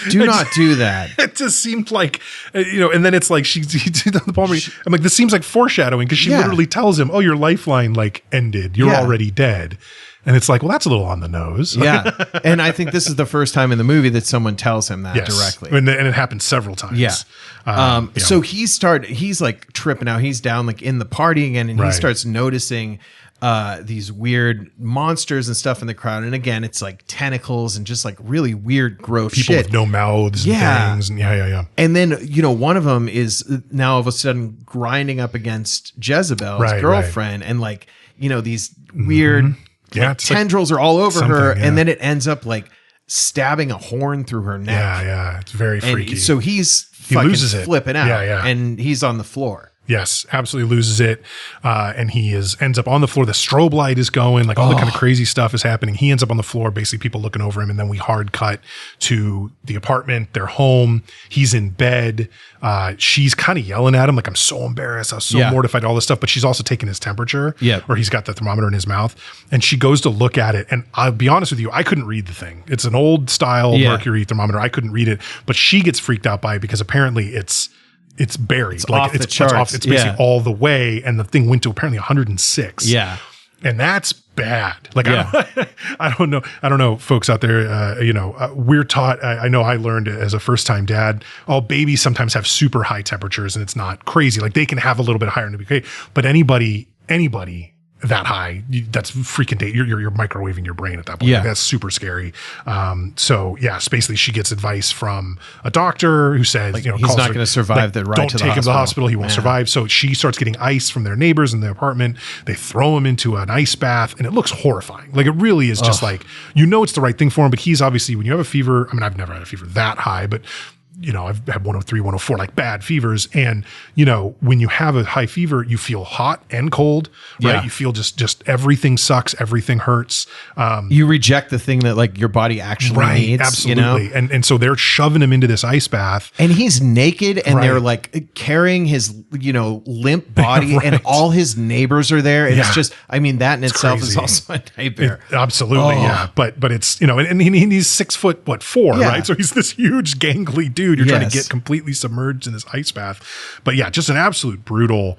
Do not do that. It just seemed like, and then it's like he did the palm reading. I'm like, this seems like foreshadowing, because she literally tells him, oh, your lifeline like ended. You're already dead. And it's like, well, that's a little on the nose. Yeah. And I think this is the first time in the movie that someone tells him that directly. And it happens several times. Yeah. So he's like tripping out. He's down like in the party again, and he starts noticing these weird monsters and stuff in the crowd. And again, it's like tentacles and just like really weird, gross people shit. with no mouths and things. And And then, one of them is now all of a sudden grinding up against Jezebel's girlfriend. And like, these weird tendrils are all over her. And then it ends up like stabbing a horn through her neck. Yeah. It's very freaky. And so he loses it, flipping out. And he's on the floor. Yes, absolutely loses it. And he ends up on the floor. The strobe light is going, like all the kind of crazy stuff is happening. He ends up on the floor, basically people looking over him. And then we hard cut to the apartment, their home. He's in bed. She's kind of yelling at him, like, I'm so embarrassed. I was so mortified, all this stuff. But she's also taking his temperature, or he's got the thermometer in his mouth. And she goes to look at it. And I'll be honest with you, I couldn't read the thing. It's an old style mercury thermometer. I couldn't read it, but she gets freaked out by it because apparently it's buried. It's like off the charts. It's basically all the way. And the thing went to apparently 106. Yeah. And that's bad. Like, I don't know, folks out there, we're taught, I know I learned as a first-time dad, all babies sometimes have super high temperatures and it's not crazy. Like, they can have a little bit higher and be okay. But anybody, that high, that's freaking you're microwaving your brain at that point. Yeah. Like, that's super scary. So basically she gets advice from a doctor who says, Like, you know, he's calls not her, going to survive the ride don't to the take him to the hospital. hospital. He won't survive. So she starts getting ice from their neighbors in the apartment. They throw him into an ice bath, and it looks horrifying. Like, it really is just like, you know, it's the right thing for him, but he's obviously, when you have a fever, I mean, I've never had a fever that high, but you know, I've had 103, 104, like bad fevers. And, you know, when you have a high fever, you feel hot and cold, right? Yeah. You feel just everything sucks. Everything hurts. You reject the thing that like your body actually needs. Absolutely. You know? And so they're shoving him into this ice bath. And he's naked, and they're Right. like carrying his, you know, limp body, Right. and all his neighbors are there. And Yeah. it's just, I mean, that in itself crazy. is also a nightmare. Absolutely. Oh. Yeah. But it's, you know, and he's 6'4", Yeah. right? So he's this huge gangly dude. You're trying to Yes. get completely submerged in this ice bath. But yeah, just an absolute brutal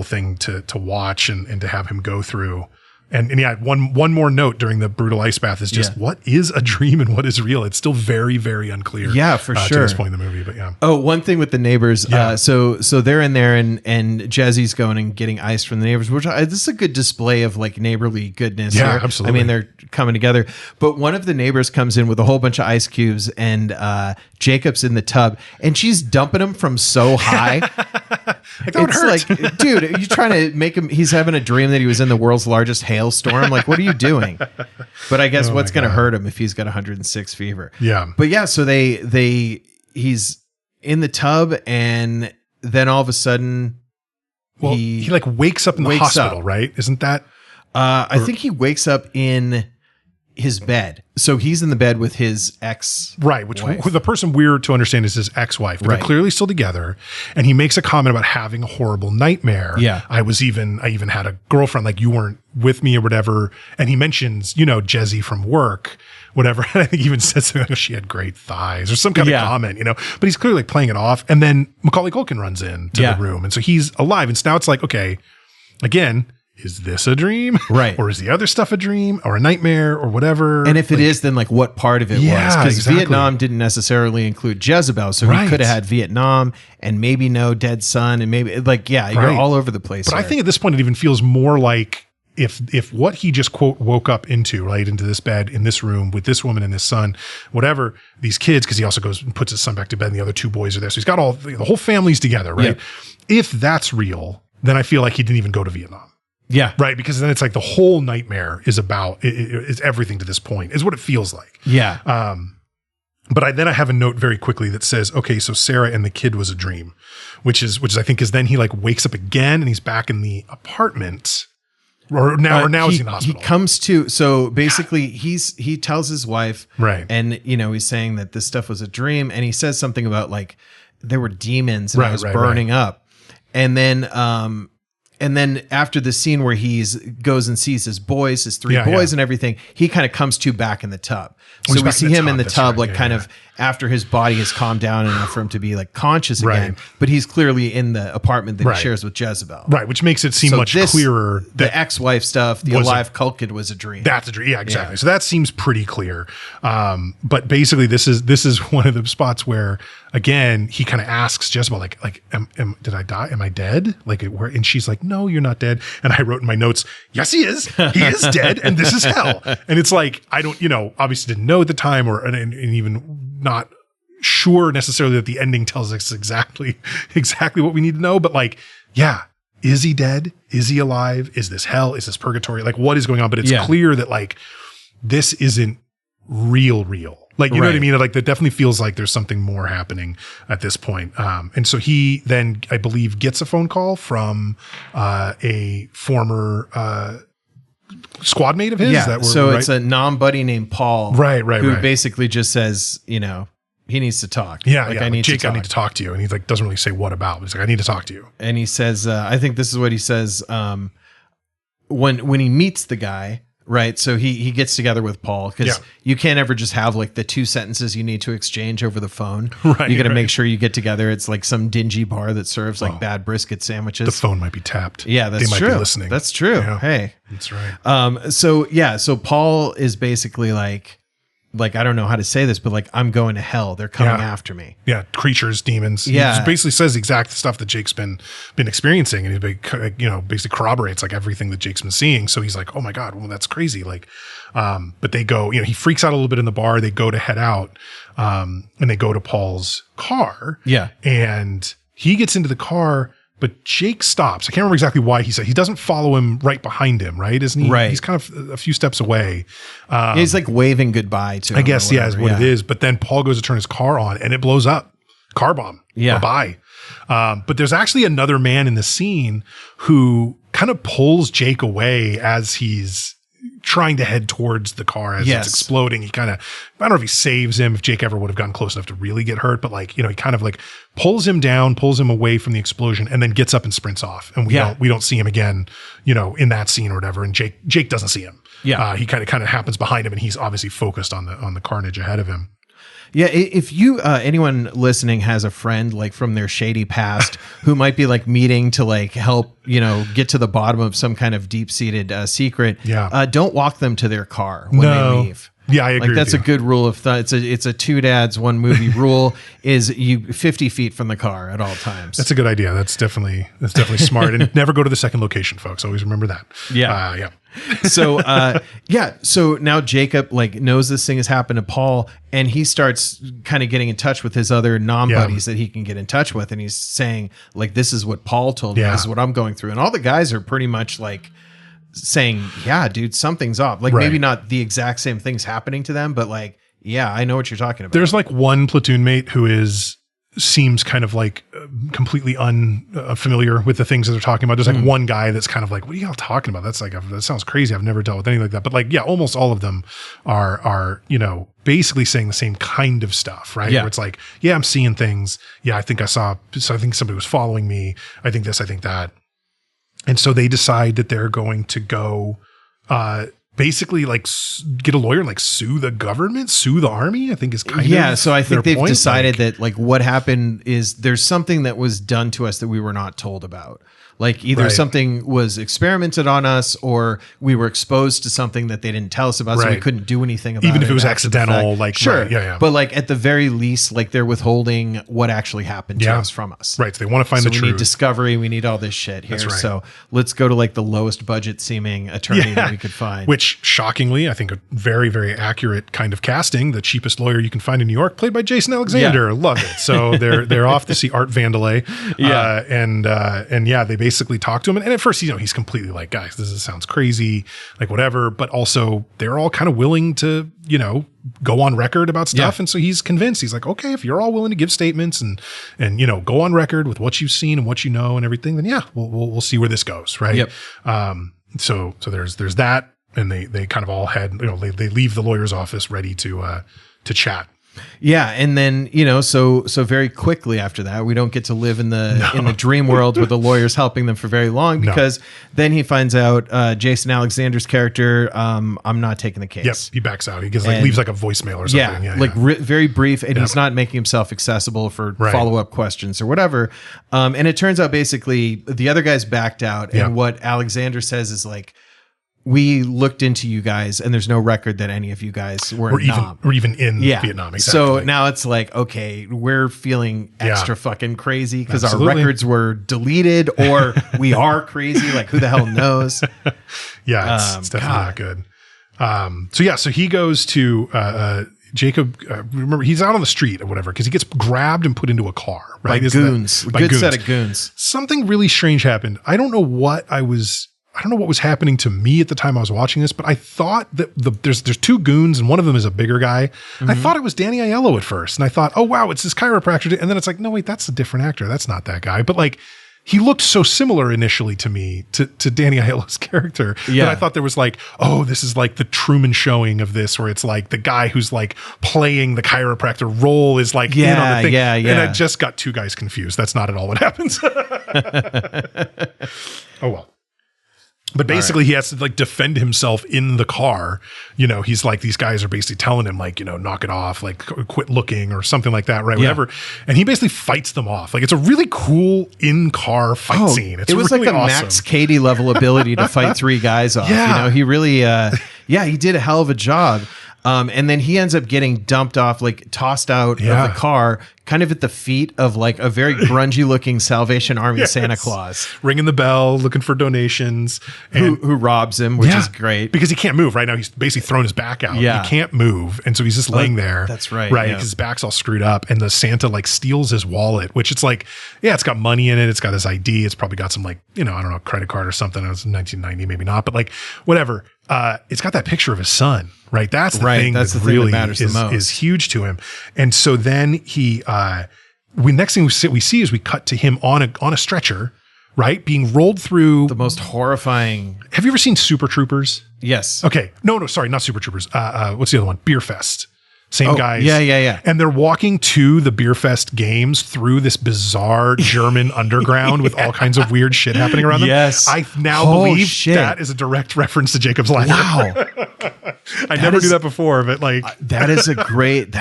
thing to watch and to have him go through. And yeah, one more note during the brutal ice bath is just what is a dream and what is real? It's still very, very unclear. Yeah, for to sure. this point in the movie, but yeah. Oh, one thing with the neighbors. Yeah. So they're in there, and Jazzy's going and getting ice from the neighbors, which this is a good display of like neighborly goodness. Yeah, here. absolutely. I mean, they're coming together. But one of the neighbors comes in with a whole bunch of ice cubes, and Jacob's in the tub, and she's dumping him from so high. Like, that would hurt. like, dude, are you trying to make him? He's having a dream that he was in the world's largest hailstorm. Like, what are you doing? But I guess what's going to hurt him if he's got 106 fever? Yeah. But yeah, so he's in the tub, and then all of a sudden, Well, he like wakes up in the wakes hospital, up. right? Isn't that? I think he wakes up in his bed. So he's in the bed with his ex. Right, which wife. the person we're to understand is his ex-wife. But Right. they're clearly still together. And he makes a comment about having a horrible nightmare. Yeah. I even had a girlfriend, like, you weren't with me or whatever. And he mentions, you know, Jezzy from work, whatever. And I think he even says something like, she had great thighs or some kind of comment, you know, but he's clearly like playing it off. And then Macaulay Culkin runs in to the room. And so he's alive. And so now it's like, okay, again, is this a dream? Right. Or is the other stuff a dream or a nightmare or whatever? And if it is, then like what part of it was? Because exactly. Vietnam didn't necessarily include Jezebel. So he could have had Vietnam and maybe no dead son, and maybe like, you're all over the place. But I there. think at this point, it even feels more like if what he just quote woke up into, right, into this bed in this room with this woman and this son, whatever, these kids, because he also goes and puts his son back to bed and the other two boys are there. So he's got all the whole family's together, right? Yeah. If that's real, then I feel like he didn't even go to Vietnam. Yeah. Right. Because then it's like the whole nightmare is about, is everything to this point, is what it feels like. Yeah. But I have a note very quickly that says, okay, so Sarah and the kid was a dream, which is I think is then he like wakes up again and he's back in the apartment. Or now he's in the hospital. He comes to, so basically he tells his wife, right. And you know, he's saying that this stuff was a dream, and he says something about like there were demons and I was burning up. And then after the scene where goes and sees his boys, his three boys and everything, he kind of comes to back in the tub. So we see him in the tub, like kind of after his body has calmed down enough for him to be like conscious again. But he's clearly in the apartment that he shares with Jezebel. Right, which makes it seem much clearer. The ex-wife stuff, the alive Culkin was a dream. That's a dream. Yeah, exactly. So that seems pretty clear. But basically, this is one of the spots where, again, he kind of asks Jezebel, like, did I die? Am I dead? Like, where? And she's like, no, you're not dead. And I wrote in my notes, yes, he is. He is dead, and this is hell. And it's like, I don't, obviously didn't know at the time, and even not sure necessarily that the ending tells us exactly what we need to know. But like, yeah, is he dead? Is he alive? Is this hell? Is this purgatory? Like, what is going on? But it's clear that like, this isn't real. Like, you know what I mean? Like, that definitely feels like there's something more happening at this point. And so he then, I believe, gets a phone call from a former squad mate of his. Yeah. It's a non-buddy named Paul. Right. Who basically just says, he needs to talk. Yeah. Like, yeah. I need Jake, to talk. I need to talk to you. And he's like, doesn't really say what about, but he's like, I need to talk to you. And he says, I think this is what he says. When he meets the guy, right. So he gets together with Paul, because you can't ever just have like the two sentences you need to exchange over the phone. Right. You got to make sure you get together. It's like some dingy bar that serves like bad brisket sandwiches. The phone might be tapped. Yeah, that's true. They might be listening. That's true. Yeah. Hey, that's right. So Paul is basically like, like, I don't know how to say this, but like, I'm going to hell. They're coming after me. Yeah. Creatures, demons. Yeah. He just basically says the exact stuff that Jake's been experiencing. And he, basically corroborates like everything that Jake's been seeing. So he's like, oh my God, well, that's crazy. Like, but they go, he freaks out a little bit in the bar. They go to head out, and they go to Paul's car. Yeah. And he gets into the car, but Jake stops. I can't remember exactly why he said. He doesn't follow him right behind him, right? Isn't he? Right. He's kind of a few steps away. He's like waving goodbye to him. I guess, is what it is. But then Paul goes to turn his car on and it blows up. Car bomb. Yeah. Bye-bye. But there's actually another man in the scene who kind of pulls Jake away as he's trying to head towards the car as it's exploding. He kind of, I don't know if he saves him, if Jake ever would have gotten close enough to really get hurt, but like, he kind of like pulls him down, pulls him away from the explosion, and then gets up and sprints off. And we don't see him again, in that scene or whatever. And Jake doesn't see him. Yeah. He kind of happens behind him, and he's obviously focused on the carnage ahead of him. Yeah, if you anyone listening has a friend like from their shady past who might be like meeting to like help get to the bottom of some kind of deep seated secret, don't walk them to their car when they leave. Yeah, I agree. Like that's a good rule of thumb. It's a two dads one movie rule. Is you 50 feet from the car at all times. That's a good idea. That's definitely smart. And never go to the second location, folks. Always remember that. Yeah. Yeah. So so now Jacob like knows this thing has happened to Paul, and he starts kind of getting in touch with his other non-buddies that he can get in touch with, and he's saying like, this is what Paul told me, this is what I'm going through. And all the guys are pretty much like saying, yeah, dude, something's off. Like maybe not the exact same things happening to them, but like, yeah, I know what you're talking about. There's like one platoon mate who seems kind of like completely unfamiliar with the things that they're talking about. There's like one guy that's kind of like, what are y'all talking about? That's like, that sounds crazy. I've never dealt with anything like that. But like, yeah, almost all of them are, basically saying the same kind of stuff, right? Yeah. Where it's like, yeah, I'm seeing things. Yeah, I think somebody was following me. I think this, I think that. And so they decide that they're going to go, basically like get a lawyer and like sue the government, sue the army, I think is kind of so I think they've point. decided that like what happened is there's something that was done to us that we were not told about. Like either something was experimented on us or we were exposed to something that they didn't tell us about, so we couldn't do anything about it. Even if it was accidental, like sure. But like at the very least, like they're withholding what actually happened to us from us. Right. So they want to find the truth. We need discovery. We need all this shit here. That's right. So let's go to like the lowest budget seeming attorney that we could find. Which shockingly, I think a very, very accurate kind of casting. The cheapest lawyer you can find in New York, played by Jason Alexander. Love it. So they're off to see Art Vandelay. And they basically talk to him. And at first, he's completely like, guys, this sounds crazy, like whatever. But also they're all kind of willing to, go on record about stuff. Yeah. And so he's convinced. He's like, okay, if you're all willing to give statements and go on record with what you've seen and what you know and everything, then yeah, we'll see where this goes. Right. Yep. So there's that. And they kind of all head, they leave the lawyer's office ready to chat. Yeah, and then so very quickly after that, we don't get to live in the dream world where the lawyer's helping them for very long, because then he finds out Jason Alexander's character, I'm not taking the case. Yep, he backs out. He leaves like a voicemail or something. Very brief, and he's not making himself accessible for follow-up questions or whatever. And it turns out basically the other guys backed out, and what Alexander says is like, we looked into you guys, and there's no record that any of you guys were even in Vietnam. Exactly. So now it's like, okay, we're feeling extra fucking crazy because our records were deleted, or we are crazy. Like, who the hell knows? It's definitely not good. So he goes to Jacob. Remember, he's out on the street or whatever because he gets grabbed and put into a car. Right? By goons. Good set of goons. Something really strange happened. I don't know what was happening to me at the time I was watching this, but I thought that there's two goons and one of them is a bigger guy. Mm-hmm. I thought it was Danny Aiello at first. And I thought, oh wow, it's this chiropractor. And then it's like, no, wait, that's a different actor. That's not that guy. But like, he looked so similar initially to me, to Danny Aiello's character, that I thought there was like, oh, this is like the Truman showing of this, where it's like the guy who's like playing the chiropractor role is like in on the thing. And I just got two guys confused. That's not at all what happens. Oh well. But basically he has to like defend himself in the car. He's like, these guys are basically telling him like, knock it off, like quit looking or something like that. Right. Yeah. Whatever. And he basically fights them off. Like, it's a really cool in-car fight scene. It was really like the awesome. Max Cady level ability to fight three guys off. He really, he did a hell of a job. And then he ends up getting dumped off, like tossed out of the car, kind of at the feet of like a very grungy looking Salvation Army Santa Claus. Ringing the bell, looking for donations. Who robs him, which is great. Because he can't move right now. He's basically thrown his back out. Yeah. He can't move. And so he's just laying there. That's right. Right. Yeah. Because his back's all screwed up. And the Santa like steals his wallet, which it's like, it's got money in it. It's got his ID. It's probably got some like, I don't know, credit card or something. It was 1990, maybe not, but like whatever. It's got that picture of his son, right? That's the thing that really matters the most. Is huge to him. And so then he, next thing we see is we cut to him on a stretcher, right? Being rolled through the most horrifying. Have you ever seen Super Troopers? Yes. Okay. No, sorry, not Super Troopers. What's the other one? Beer Fest. Same guys. Yeah. And they're walking to the Beer Fest games through this bizarre German underground with all kinds of weird shit happening around them. Yes. I now believe that is a direct reference to Jacob's Ladder. Wow. I never knew that before, but like that's a great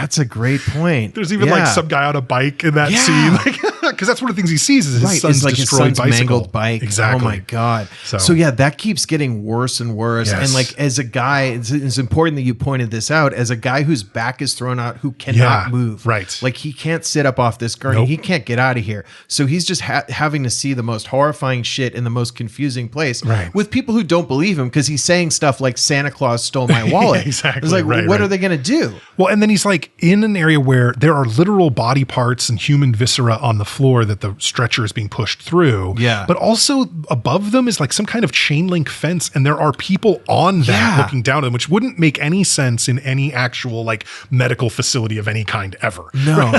point. There's even like some guy on a bike in that scene. Like, because that's one of the things he sees is his son's destroyed bicycle. Mangled bike. Exactly. Oh my God. So that keeps getting worse and worse. Yes. And like as a guy, it's important that you pointed this out, as a guy whose back is thrown out, who cannot move. Right. Like he can't sit up off this gurney. Nope. He can't get out of here. So he's just having to see the most horrifying shit in the most confusing place with people who don't believe him because he's saying stuff like Santa Claus stole my wallet. Exactly. It's like, what are they going to do? Well, and then he's like in an area where there are literal body parts and human viscera on the floor that the stretcher is being pushed through. Yeah. But also above them is like some kind of chain link fence, and there are people on that looking down at them, which wouldn't make any sense in any actual like medical facility of any kind ever. No.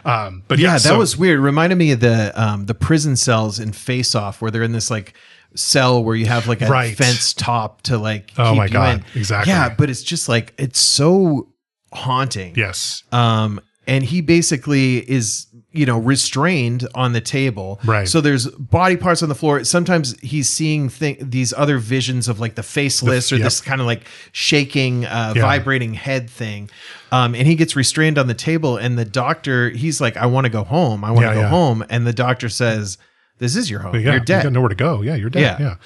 But that was weird. It reminded me of the prison cells in Face Off, where they're in this like cell where you have like a fence top to like keep oh my you God. in. Exactly. Yeah, but it's just like it's so haunting. Yes. And he basically is, restrained on the table. Right. So there's body parts on the floor. Sometimes he's seeing these other visions of like the faceless or this kind of like shaking, vibrating head thing. And he gets restrained on the table, and the doctor, he's like, I want to go home. I want to go home. And the doctor says, this is your home. You're dead. You got nowhere to go. Yeah, you're dead. Yeah.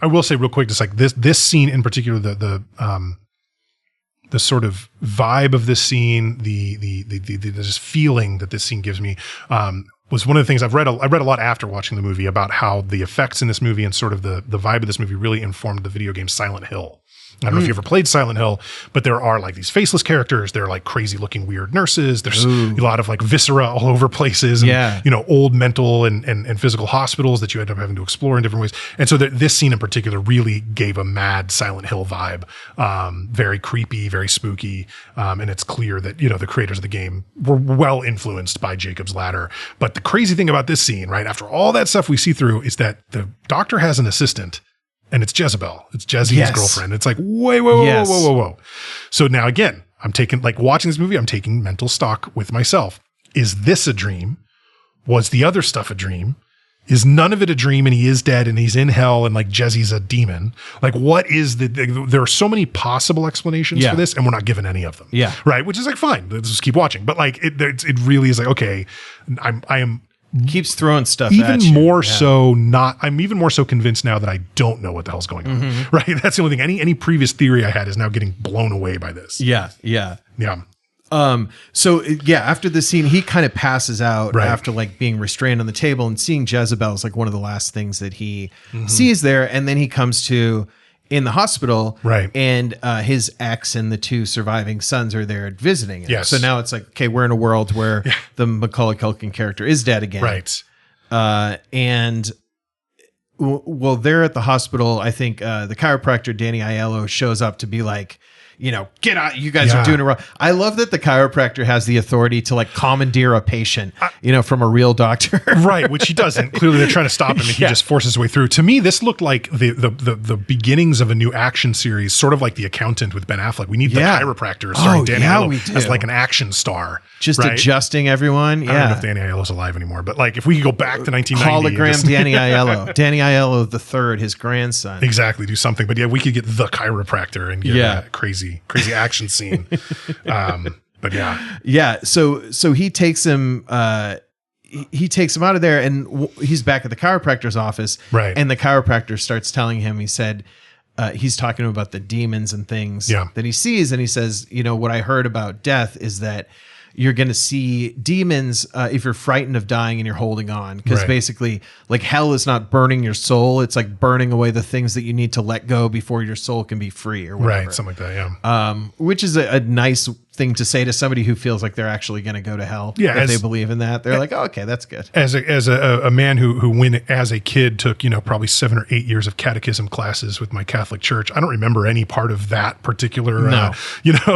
I will say real quick, just like this scene in particular, the sort of vibe of this scene, the just feeling that this scene gives me, was one of the things I read a lot after watching the movie about how the effects in this movie and sort of the vibe of this movie really informed the video game Silent Hill. I don't know if you ever played Silent Hill, but there are like these faceless characters. They're like crazy looking weird nurses. There's a lot of like viscera all over places and, old mental and physical hospitals that you end up having to explore in different ways. And so this scene in particular really gave a mad Silent Hill vibe. Very creepy, very spooky. And it's clear that, the creators of the game were well influenced by Jacob's Ladder. But the crazy thing about this scene, right, after all that stuff we see through, is that the doctor has an assistant. And it's Jezebel. It's Jezzy's girlfriend. It's like, whoa. So now again, I'm taking, like watching this movie, I'm taking mental stock with myself. Is this a dream? Was the other stuff a dream? Is none of it a dream and he is dead and he's in hell and like Jezzy's a demon? Like what is there are so many possible explanations for this and we're not given any of them. Yeah. Right. Which is like, fine, let's just keep watching. But like, it really is like, okay, I am, keeps throwing stuff even at you. more so I'm even more so convinced now that I don't know what the hell's going on. Right. That's the only thing. Any previous theory I had is now getting blown away by this. Yeah. So after the scene, he kind of passes out after like being restrained on the table, and seeing Jezebel is like one of the last things that he sees there. And then he comes to in the hospital, and his ex and the two surviving sons are there visiting him. So now it's like, okay, we're in a world where the Macaulay Culkin character is dead again. And well, they're at the hospital. I think the chiropractor Danny Aiello shows up to be like, get out. You guys are doing it wrong. I love that the chiropractor has the authority to like commandeer a patient, from a real doctor. Right. Which he doesn't. Clearly they're trying to stop him and he just forces his way through. To me, this looked like the beginnings of a new action series, sort of like The Accountant with Ben Affleck. We need the chiropractor starring Danny Aiello as like an action star. Just adjusting everyone. I don't know if Danny Aiello's alive anymore, but like if we could go back to 1990. Hologram Danny Aiello. Danny Aiello III, his grandson. Exactly. Do something. But we could get the chiropractor and get a crazy action scene. But so he takes him out of there, and he's back at the chiropractor's office, and the chiropractor starts telling him, he said, he's talking about the demons and things Yeah. that he sees. And he says, what I heard about death is that you're going to see demons if you're frightened of dying and you're holding on. Because Right. basically, like, hell is not burning your soul. It's like burning away the things that you need to let go before your soul can be free or whatever. Right. Something like that. Yeah. Which is a nice thing to say to somebody who feels like they're actually going to go to hell. Yeah, If they believe in that. They're like, oh, okay, that's good. As a man who when as a kid took, probably 7 or 8 years of catechism classes with my Catholic church, I don't remember any part of that particular, No.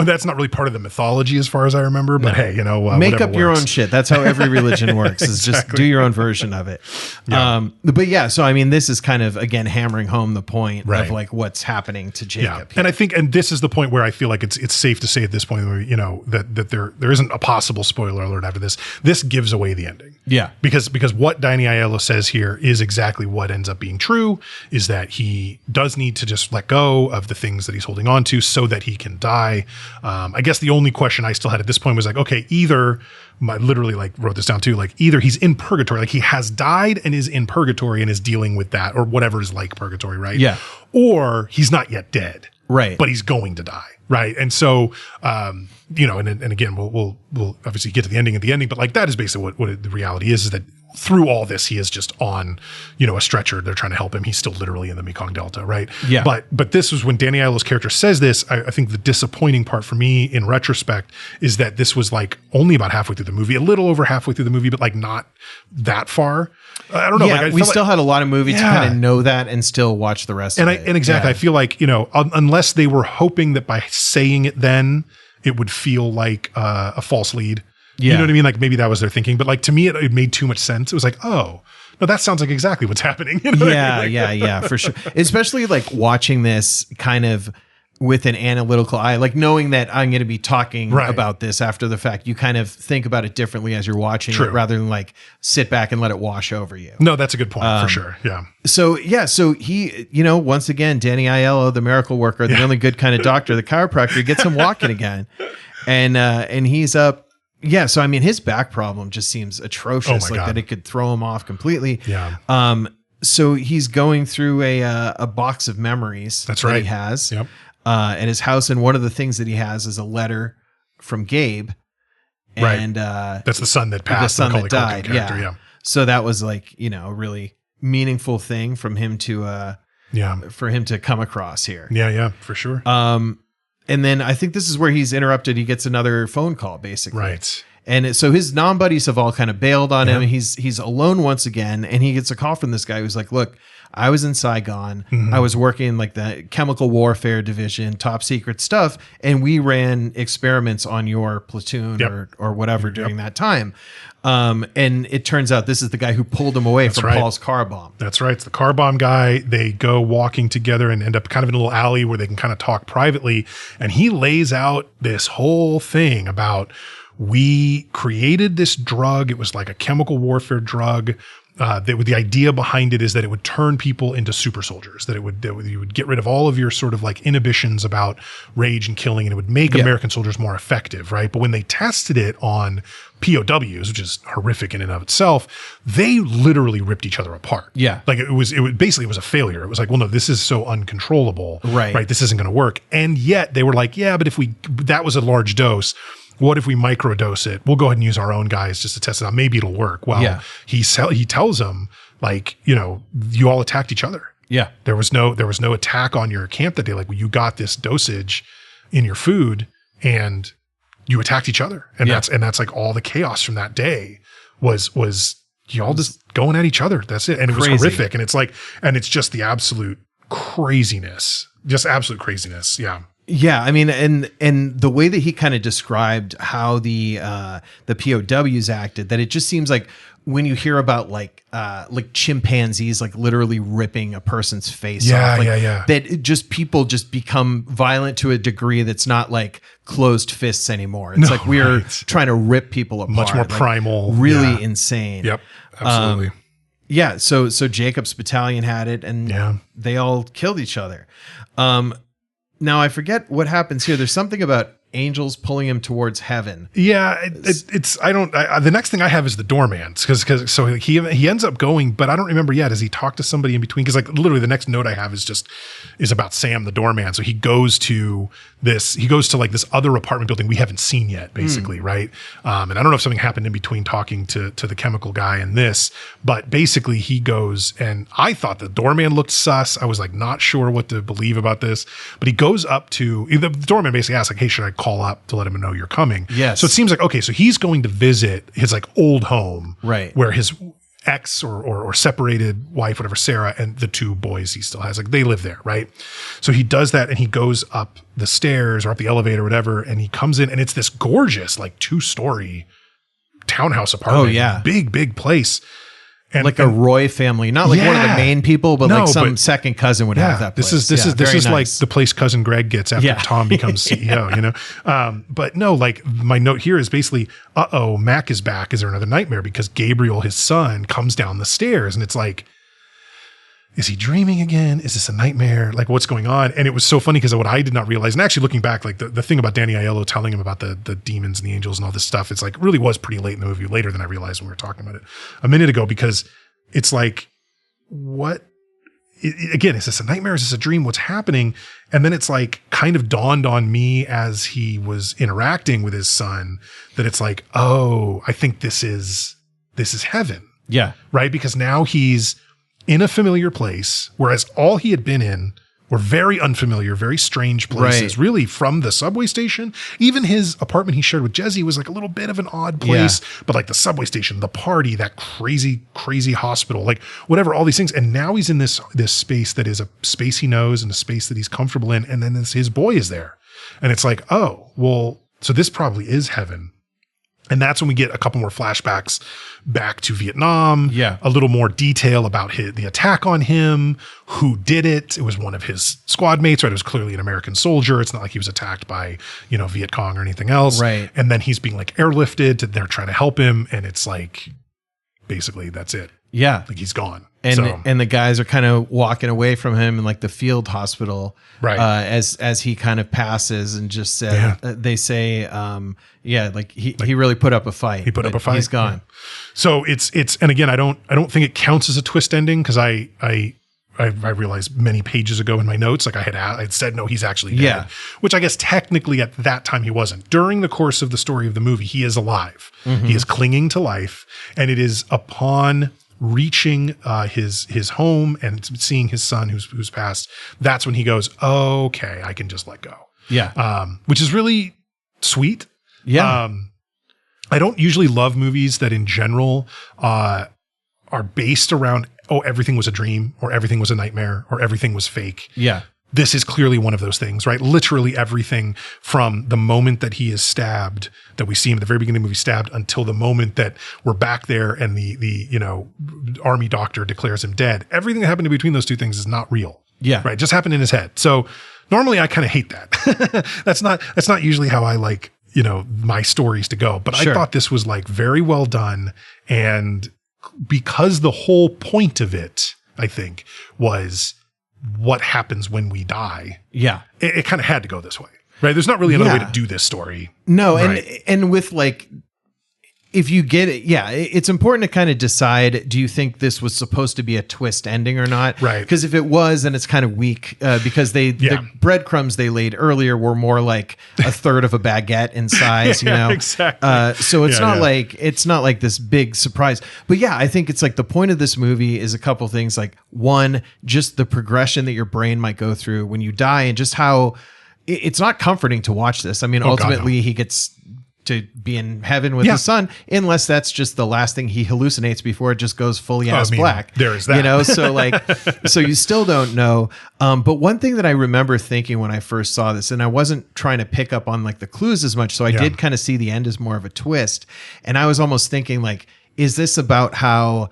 That's not really part of the mythology as far as I remember, but hey, Make whatever up your works. own shit. That's how every religion works, is just do your own version of it. But yeah, so I mean, this is kind of, again, hammering home the point Right. of like what's happening to Jacob. And I think, and this is the point where I feel like it's safe to say at this point, where, that there isn't a possible spoiler alert after this. This gives away the ending. Yeah. Because what Danny Aiello says here is exactly what ends up being true, is that he does need to just let go of the things that he's holding on to so that he can die. I guess the only question I still had at this point was like, okay, either I literally like wrote this down too, like either he's in purgatory, like he has died and is in purgatory and is dealing with that, or whatever is like purgatory, right? Yeah. Or he's not yet dead. Right. But he's going to die. Right. And so, and again, we'll obviously get to the ending at the ending, but like that is basically what the reality is that through all this, he is just on, a stretcher. They're trying to help him. He's still literally in the Mekong Delta. Right. Yeah. But this was when Danny Aiello's character says this. I think the disappointing part for me in retrospect is that this was like only about halfway through the movie, a little over halfway through the movie, but like not that far. I don't know. Yeah, like, we still had a lot of movies to Yeah. kind of know that and still watch the rest of it. And exactly, Yeah. I feel like, unless they were hoping that by saying it then, it would feel like a false lead. You Yeah. know what I mean? Like maybe that was their thinking, but like to me, it made too much sense. It was like, oh, no, that sounds like exactly what's happening. You know what I mean? Like, Yeah, for sure. Especially like watching this kind of with an analytical eye, like knowing that I'm going to be talking Right. about this after the fact, you kind of think about it differently as you're watching True. it rather than like sit back and let it wash over you. No, that's a good point for sure. Yeah. So he, once again, Danny Aiello, the miracle worker, the only good kind of doctor, the chiropractor, gets him walking again. And he's up. Yeah. So, I mean, his back problem just seems atrocious, Oh my like God. that it could throw him off completely. Yeah. So he's going through a box of memories That's that right. he has Yep. at his house. And one of the things that he has is a letter from Gabe. Right. And That's the son that passed. the son Macaulay that Culkin died. character, Yeah. So that was like, a really meaningful thing from him to Yeah. for him to come across here. Yeah. For sure. And then I think this is where he's interrupted. He gets another phone call, basically. Right. And so his non-buddies have all kind of bailed on him. He's alone once again, and he gets a call from this guy who's like, look, I was in Saigon. I was working like the chemical warfare division, top secret stuff, and we ran experiments on your platoon or whatever during that time. And it turns out this is the guy who pulled him away from right. Paul's car bomb. That's right. It's the car bomb guy. They go walking together and end up kind of in a little alley where they can kind of talk privately. And he lays out this whole thing about, we created this drug. It was like a chemical warfare drug. The idea behind it is that it would turn people into super soldiers, that you would get rid of all of your sort of like inhibitions about rage and killing, and it would make American soldiers more effective, right? But when they tested it on POWs, which is horrific in and of itself, they literally ripped each other apart. Yeah. Like it was basically a failure. It was like, well, no, this is so uncontrollable. Right. This isn't going to work. And yet they were like, yeah, but that was a large dose. What if we microdose it? We'll go ahead and use our own guys just to test it out. Maybe it'll work. Well, he tells them, like, you all attacked each other. Yeah. There was no attack on your camp that day. Like, well, you got this dosage in your food and you attacked each other. And that's like all the chaos from that day was you all just going at each other. That's it. And it was horrific. And it's like, and it's just the absolute craziness, just absolute craziness. Yeah. Yeah, I mean, and the way that he kind of described how the POWs acted, that it just seems like when you hear about like chimpanzees like literally ripping a person's face off, like, that people just become violent to a degree that's not like closed fists anymore. It's like we're trying to rip people apart, much more primal, really insane. Yep, absolutely. Yeah, so Jacob's battalion had it, and they all killed each other. Now I forget what happens here. There's something about angels pulling him towards heaven. Yeah, the next thing I have is the doorman, because so he ends up going, but I don't remember yet. Does he talk to somebody in between? Because like literally the next note I have is about Sam the doorman. So he goes to like this other apartment building we haven't seen yet, basically, right? And I don't know if something happened in between talking to the chemical guy and this, but basically he goes, and I thought the doorman looked sus. I was like not sure what to believe about this, but he goes up to the doorman, basically asks like, hey, should I call up to let him know you're coming? Yes. So it seems like, okay, so he's going to visit his like old home, right, where his ex or separated wife, whatever, Sarah, and the two boys he still has, like they live there, right? So he does that and he goes up the stairs or up the elevator or whatever, and he comes in and it's this gorgeous like 2-story townhouse apartment. Oh yeah. Big place. And like a Roy family, not like one of the main people, but like some second cousin would have that place. This is nice. Like the place cousin Greg gets after Tom becomes CEO, you know? But no, like my note here is basically, Mac is back. Is there another nightmare? Because Gabriel, his son, comes down the stairs and it's like, is he dreaming again? Is this a nightmare? Like what's going on? And it was so funny because what I did not realize, and actually looking back, like the thing about Danny Aiello telling him about the demons and the angels and all this stuff, it's like really was pretty late in the movie, later than I realized when we were talking about it a minute ago, because it's like, again, is this a nightmare? Is this a dream? What's happening? And then it's like kind of dawned on me as he was interacting with his son that it's like, oh, I think this is heaven. Yeah. Right? Because now he's in a familiar place, whereas all he had been in were very unfamiliar, very strange places, really, from the subway station. Even his apartment he shared with Jesse was like a little bit of an odd place, but like the subway station, the party, that crazy hospital, like whatever, all these things. And now he's in this space that is a space he knows and a space that he's comfortable in. And then his boy is there. And it's like, oh, well, so this probably is heaven. And that's when we get a couple more flashbacks back to Vietnam. Yeah. A little more detail about the attack on him, who did it. It was one of his squad mates, right? It was clearly an American soldier. It's not like he was attacked by, Viet Cong or anything else. Right. And then he's being like airlifted. They're trying to help him. And it's like, basically that's it. Yeah. Like he's gone. And the guys are kind of walking away from him in like the field hospital, right? As he kind of passes and just said, they say, like he really put up a fight. He put up a fight. He's gone. Yeah. So it's and again, I don't think it counts as a twist ending because I realized many pages ago in my notes, like I had said, no, he's actually dead, which I guess technically at that time he wasn't. During the course of the story of the movie, he is alive. Mm-hmm. He is clinging to life, and it is upon reaching his home and seeing his son who's passed, that's when he goes, oh, okay, I can just let go. Yeah. Which is really sweet. Yeah. I don't usually love movies that in general are based around, oh, everything was a dream or everything was a nightmare or everything was fake. Yeah. This is clearly one of those things, right? Literally everything from the moment that he is stabbed, that we see him at the very beginning of the movie stabbed, until the moment that we're back there and the army doctor declares him dead. Everything that happened in between those two things is not real. Yeah. Right. Just happened in his head. So normally I kind of hate that. That's not usually how I like, my stories to go, but I thought this was like very well done. And because the whole point of it, I think, was what happens when we die. Yeah. It kind of had to go this way, right? There's not really another way to do this story. No. Right? And with like, if you get it, it's important to kind of decide, do you think this was supposed to be a twist ending or not? Right. Because if it was, then it's kind of weak because the breadcrumbs they laid earlier were more like a third of a baguette in size, Exactly. So it's not like this big surprise. But I think it's like the point of this movie is a couple things, like one, just the progression that your brain might go through when you die, and just how it's not comforting to watch this. I mean, ultimately he gets to be in heaven with his son, unless that's just the last thing he hallucinates before it just goes fully ass black. There is that. So so you still don't know. But one thing that I remember thinking when I first saw this, and I wasn't trying to pick up on like the clues as much, so I did kind of see the end as more of a twist. And I was almost thinking like, is this about how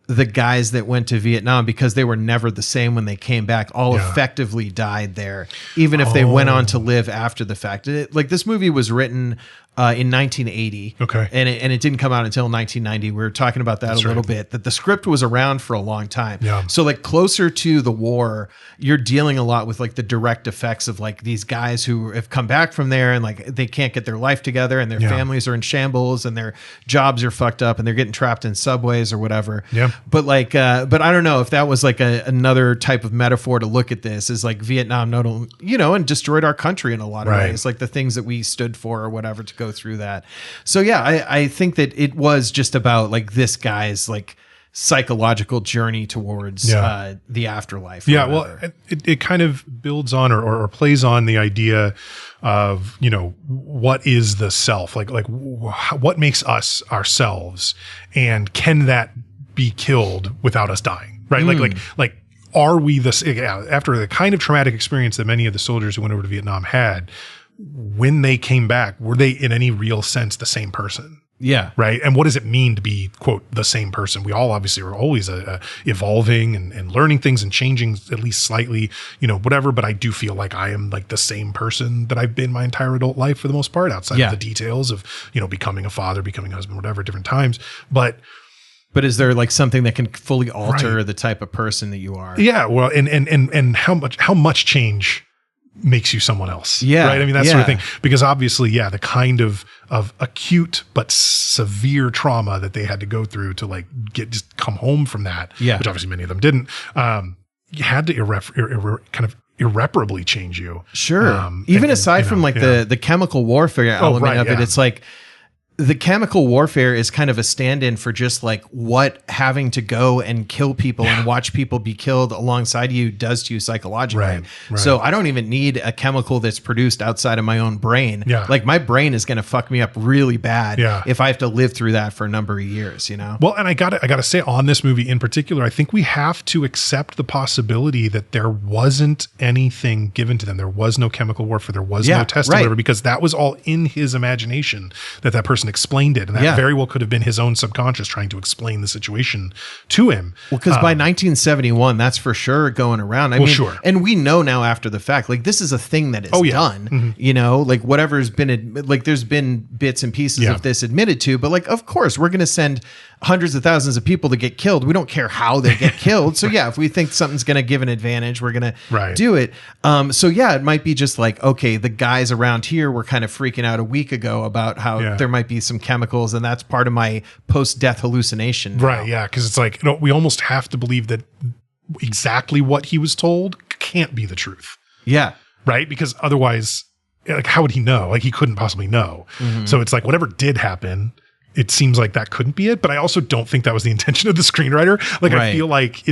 the guys that went to Vietnam, because they were never the same when they came back, all effectively died there, even if they went on to live after the fact? Like, this movie was written in 1980. Okay. And it didn't come out until 1990. We were talking about that a little bit, that the script was around for a long time. Yeah. So like closer to the war, you're dealing a lot with like the direct effects of like these guys who have come back from there and like they can't get their life together and their families are in shambles and their jobs are fucked up and they're getting trapped in subways or whatever. Yeah. But like, but I don't know if that was like another type of metaphor to look at this, is like Vietnam, and destroyed our country in a lot of ways, like the things that we stood for or whatever to go through that. So yeah, I think that it was just about like this guy's like psychological journey towards the afterlife. Yeah, well, it kind of builds on or plays on the idea of, what is the self? Like what makes us ourselves, and can that be killed without us dying? Right? Like are we after the kind of traumatic experience that many of the soldiers who went over to Vietnam had, when they came back, were they in any real sense the same person? Yeah. Right. And what does it mean to be, quote, the same person? We all obviously are always evolving and learning things and changing at least slightly, whatever. But I do feel like I am like the same person that I've been my entire adult life for the most part, outside of the details of, becoming a father, becoming a husband, whatever, different times. But is there like something that can fully alter the type of person that you are? Yeah. Well, and how much change makes you someone else. Yeah. Right. I mean, that sort of thing, because obviously, the kind of acute but severe trauma that they had to go through to like just come home from that, which obviously many of them didn't, had to kind of irreparably change you. Sure. Even aside from like the chemical warfare element of it, it's like, the chemical warfare is kind of a stand-in for just like what having to go and kill people and watch people be killed alongside you does to you psychologically. Right. So I don't even need a chemical that's produced outside of my own brain. Yeah. Like my brain is going to fuck me up really bad if I have to live through that for a number of years, Well, and I gotta say, on this movie in particular, I think we have to accept the possibility that there wasn't anything given to them. There was no chemical warfare. There was no test or whatever, because that was all in his imagination that person explained it, and that very well could have been his own subconscious trying to explain the situation to him. Well, because by 1971, that's for sure going around. I mean, sure. And we know now after the fact, like this is a thing that is done. Like whatever's been, like there's been bits and pieces of this admitted to, but like of course we're going to send hundreds of thousands of people to get killed. We don't care how they get killed. So if we think something's going to give an advantage, we're going to do it. So it might be just like, okay, the guys around here were kind of freaking out a week ago about how there might be some chemicals, and that's part of my post-death hallucination. Right. Yeah. Cause it's like, we almost have to believe that exactly what he was told can't be the truth. Yeah. Right. Because otherwise, like, how would he know? Like, he couldn't possibly know. So it's like, whatever did happen, it seems like that couldn't be it. But I also don't think that was the intention of the screenwriter. Like, I feel like,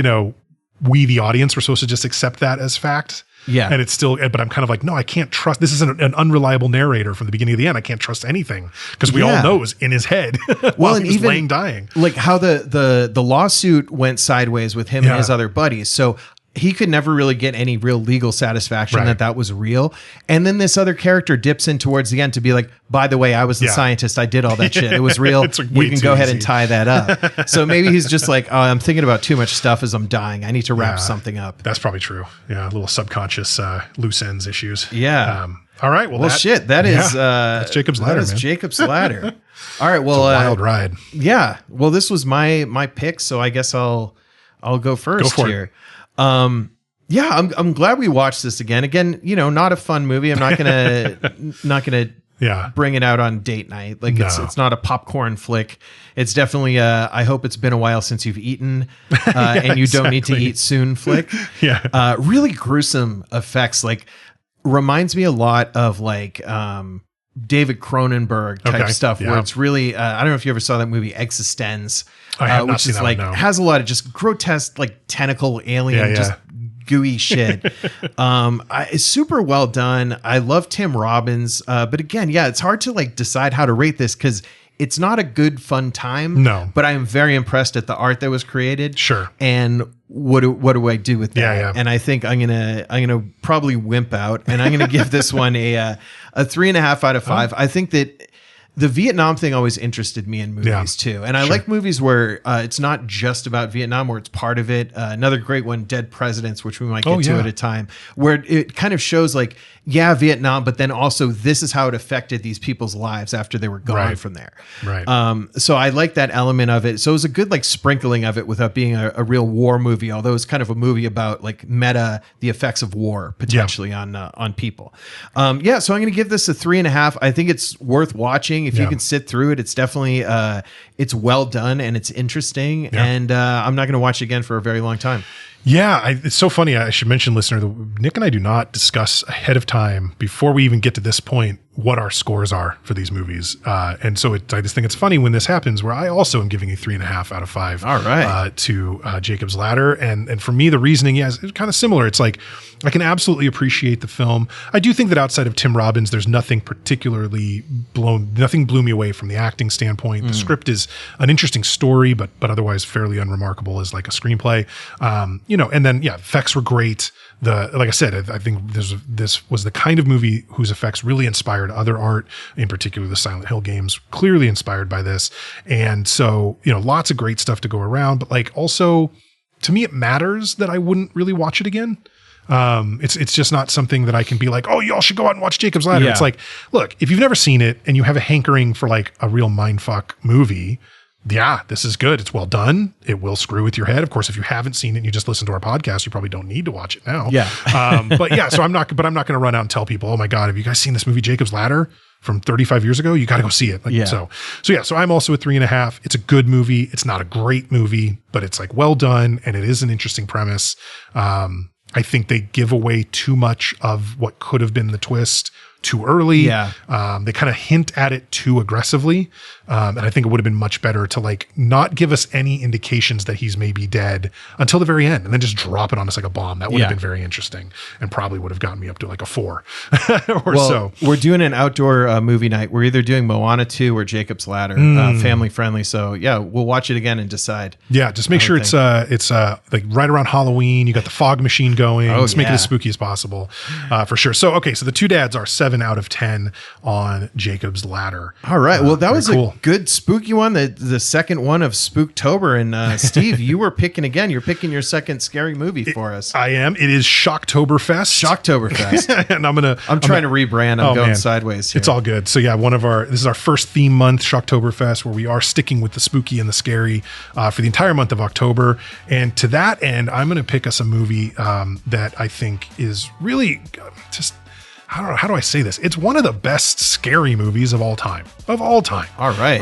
we, the audience, were supposed to just accept that as fact. Yeah. And it's still, but I'm kind of like, no, I can't trust. This is an unreliable narrator from the beginning to the end. I can't trust anything, because we all know it was in his head while he was laying dying. Like how the lawsuit went sideways with him and his other buddies. So he could never really get any real legal satisfaction that was real. And then this other character dips in towards the end to be like, by the way, I was the scientist. I did all that shit. It was real. You can go ahead and tie that up. So maybe he's just like, oh, I'm thinking about too much stuff as I'm dying. I need to wrap something up. That's probably true. Yeah. Little subconscious loose ends issues. Yeah. All right. Well, that is that's Jacob's Ladder. That is Jacob's Ladder. All right. Well, it's a wild ride. Yeah. Well, this was my pick, so I guess I'll go first here. I'm glad we watched this again. Again, not a fun movie. I'm not gonna bring it out on date night. Like it's not a popcorn flick. It's definitely I hope it's been a while since you've eaten and you don't need to eat soon flick. Really gruesome effects. Like reminds me a lot of like David Cronenberg type stuff where it's really I don't know if you ever saw that movie Existence, which is like has a lot of just grotesque like tentacle alien just gooey shit. It's super well done. I love Tim Robbins, but again, it's hard to like decide how to rate this because it's not a good fun time. No, but I am very impressed at the art that was created. Sure. And what do I do with that? And I think I'm gonna probably wimp out, and I'm gonna give this one a 3.5 out of 5. I think that the Vietnam thing always interested me in movies too. And I like movies where it's not just about Vietnam, where it's part of it. Another great one, Dead Presidents, which we might get to at a time, where it kind of shows like, yeah, Vietnam, but then also this is how it affected these people's lives after they were gone from there. Right. So I like that element of it. So it was a good like sprinkling of it without being a real war movie, although it's kind of a movie about like the effects of war potentially on people. So I'm going to give this a 3.5. I think it's worth watching if you can sit through it. It's definitely it's well done and it's interesting, and I'm not going to watch it again for a very long time. Yeah, it's so funny. I should mention, listener, that Nick and I do not discuss ahead of time before we even get to this point what our scores are for these movies. And so I just think it's funny when this happens, where I also am giving a 3.5 out of 5 to Jacob's Ladder. And for me, the reasoning is kind of similar. It's like, I can absolutely appreciate the film. I do think that outside of Tim Robbins, there's nothing particularly nothing blew me away from the acting standpoint. The script is an interesting story, but otherwise fairly unremarkable as like a screenplay. And then, effects were great. Like I said, I think this was the kind of movie whose effects really inspired other art, in particular the Silent Hill games, clearly inspired by this. And so, lots of great stuff to go around, but like also to me, it matters that I wouldn't really watch it again. It's just not something that I can be like, oh, y'all should go out and watch Jacob's Ladder. It's like, look, if you've never seen it and you have a hankering for like a real mindfuck movie, this is good. It's well done. It will screw with your head. Of course, if you haven't seen it and you just listen to our podcast, you probably don't need to watch it now. So I'm not going to run out and tell people, oh my God, have you guys seen this movie, Jacob's Ladder, from 35 years ago? You got to go see it. So I'm also at 3.5. It's a good movie. It's not a great movie, but it's like well done. And it is an interesting premise. I think they give away too much of what could have been the twist too early. They kind of hint at it too aggressively. And I think it would have been much better to like not give us any indications that he's maybe dead until the very end and then just drop it on us like a bomb. That would have been very interesting and probably would have gotten me up to like a 4 so. We're doing an outdoor movie night. We're either doing Moana 2 or Jacob's Ladder, family friendly. So we'll watch it again and decide. Just make sure it's like right around Halloween. You got the fog machine going. Let's make it as spooky as possible for sure. So, okay. So the two dads are 7 out of 10 on Jacob's Ladder. All right. Well, that was cool. A good spooky one. The second one of Spooktober. And Steve, you were picking again. You're picking your second scary movie for us. I am. It is Shocktoberfest. And I'm trying to rebrand. I'm going sideways here. It's all good. So this is our first theme month, Shocktoberfest, where we are sticking with the spooky and the scary for the entire month of October. And to that end, I'm going to pick us a movie that I think is really just, how do I say this? It's one of the best scary movies of all time. All right.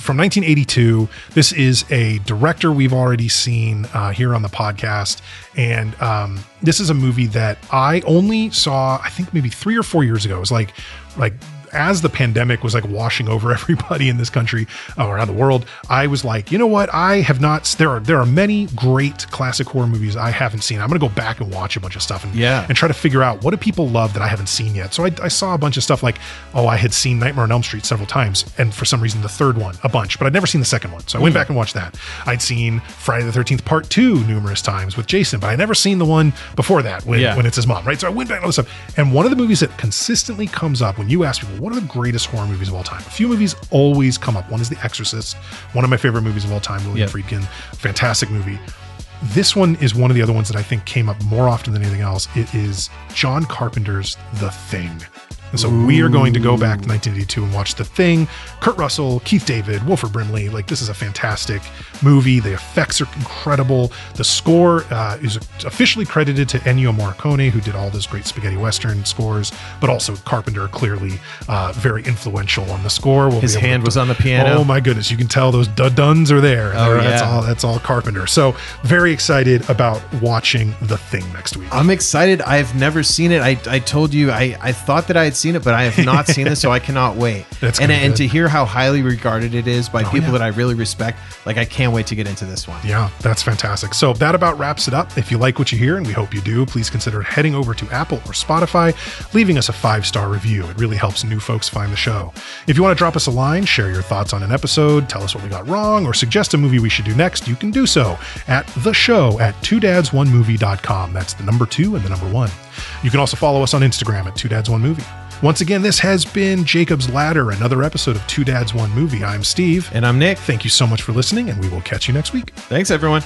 From 1982. This is a director we've already seen here on the podcast. And this is a movie that I only saw, I think maybe 3 or 4 years ago. It was like as the pandemic was like washing over everybody in this country around the world, I was like, you know what? I have not, there are many great classic horror movies I haven't seen. I'm going to go back and watch a bunch of stuff and try to figure out what do people love that I haven't seen yet. So I saw a bunch of stuff like, I had seen Nightmare on Elm Street several times. And for some reason, the third one, a bunch, but I'd never seen the second one. So I went back and watched that. I'd seen Friday the 13th Part 2 numerous times with Jason, but I'd never seen the one before that when it's his mom, right? So I went back and all this stuff. And one of the movies that consistently comes up when you ask people, what are the greatest horror movies of all time? A few movies always come up. One is The Exorcist, one of my favorite movies of all time, William Friedkin, fantastic movie. This one is one of the other ones that I think came up more often than anything else. It is John Carpenter's The Thing. And so we are going to go back to 1982 and watch The Thing. Kurt Russell, Keith David, Wilford Brimley. Like, this is a fantastic movie. The effects are incredible. The score is officially credited to Ennio Morricone, who did all those great spaghetti western scores, but also Carpenter, clearly very influential on the score. His hand was on the piano. Oh my goodness. You can tell those duns are there. That's all Carpenter. So very excited about watching The Thing next week. I'm excited. I've never seen it. I told you, I thought that I had seen it, but I have not seen this, so I cannot wait. And to hear how highly regarded it is by people that I really respect, like, I can't wait to get into this one. Yeah, that's fantastic. So that about wraps it up. If you like what you hear, and we hope you do, please consider heading over to Apple or Spotify, leaving us a 5-star review. It really helps new folks find the show. If you want to drop us a line, share your thoughts on an episode, tell us what we got wrong, or suggest a movie we should do next, you can do so at the show at 2dads1movie.com. That's the number 2 and the number 1. You can also follow us on Instagram at 2dads1movie. Once again, this has been Jacob's Ladder, another episode of Two Dads, One Movie. I'm Steve. And I'm Nick. Thank you so much for listening, and we will catch you next week. Thanks, everyone.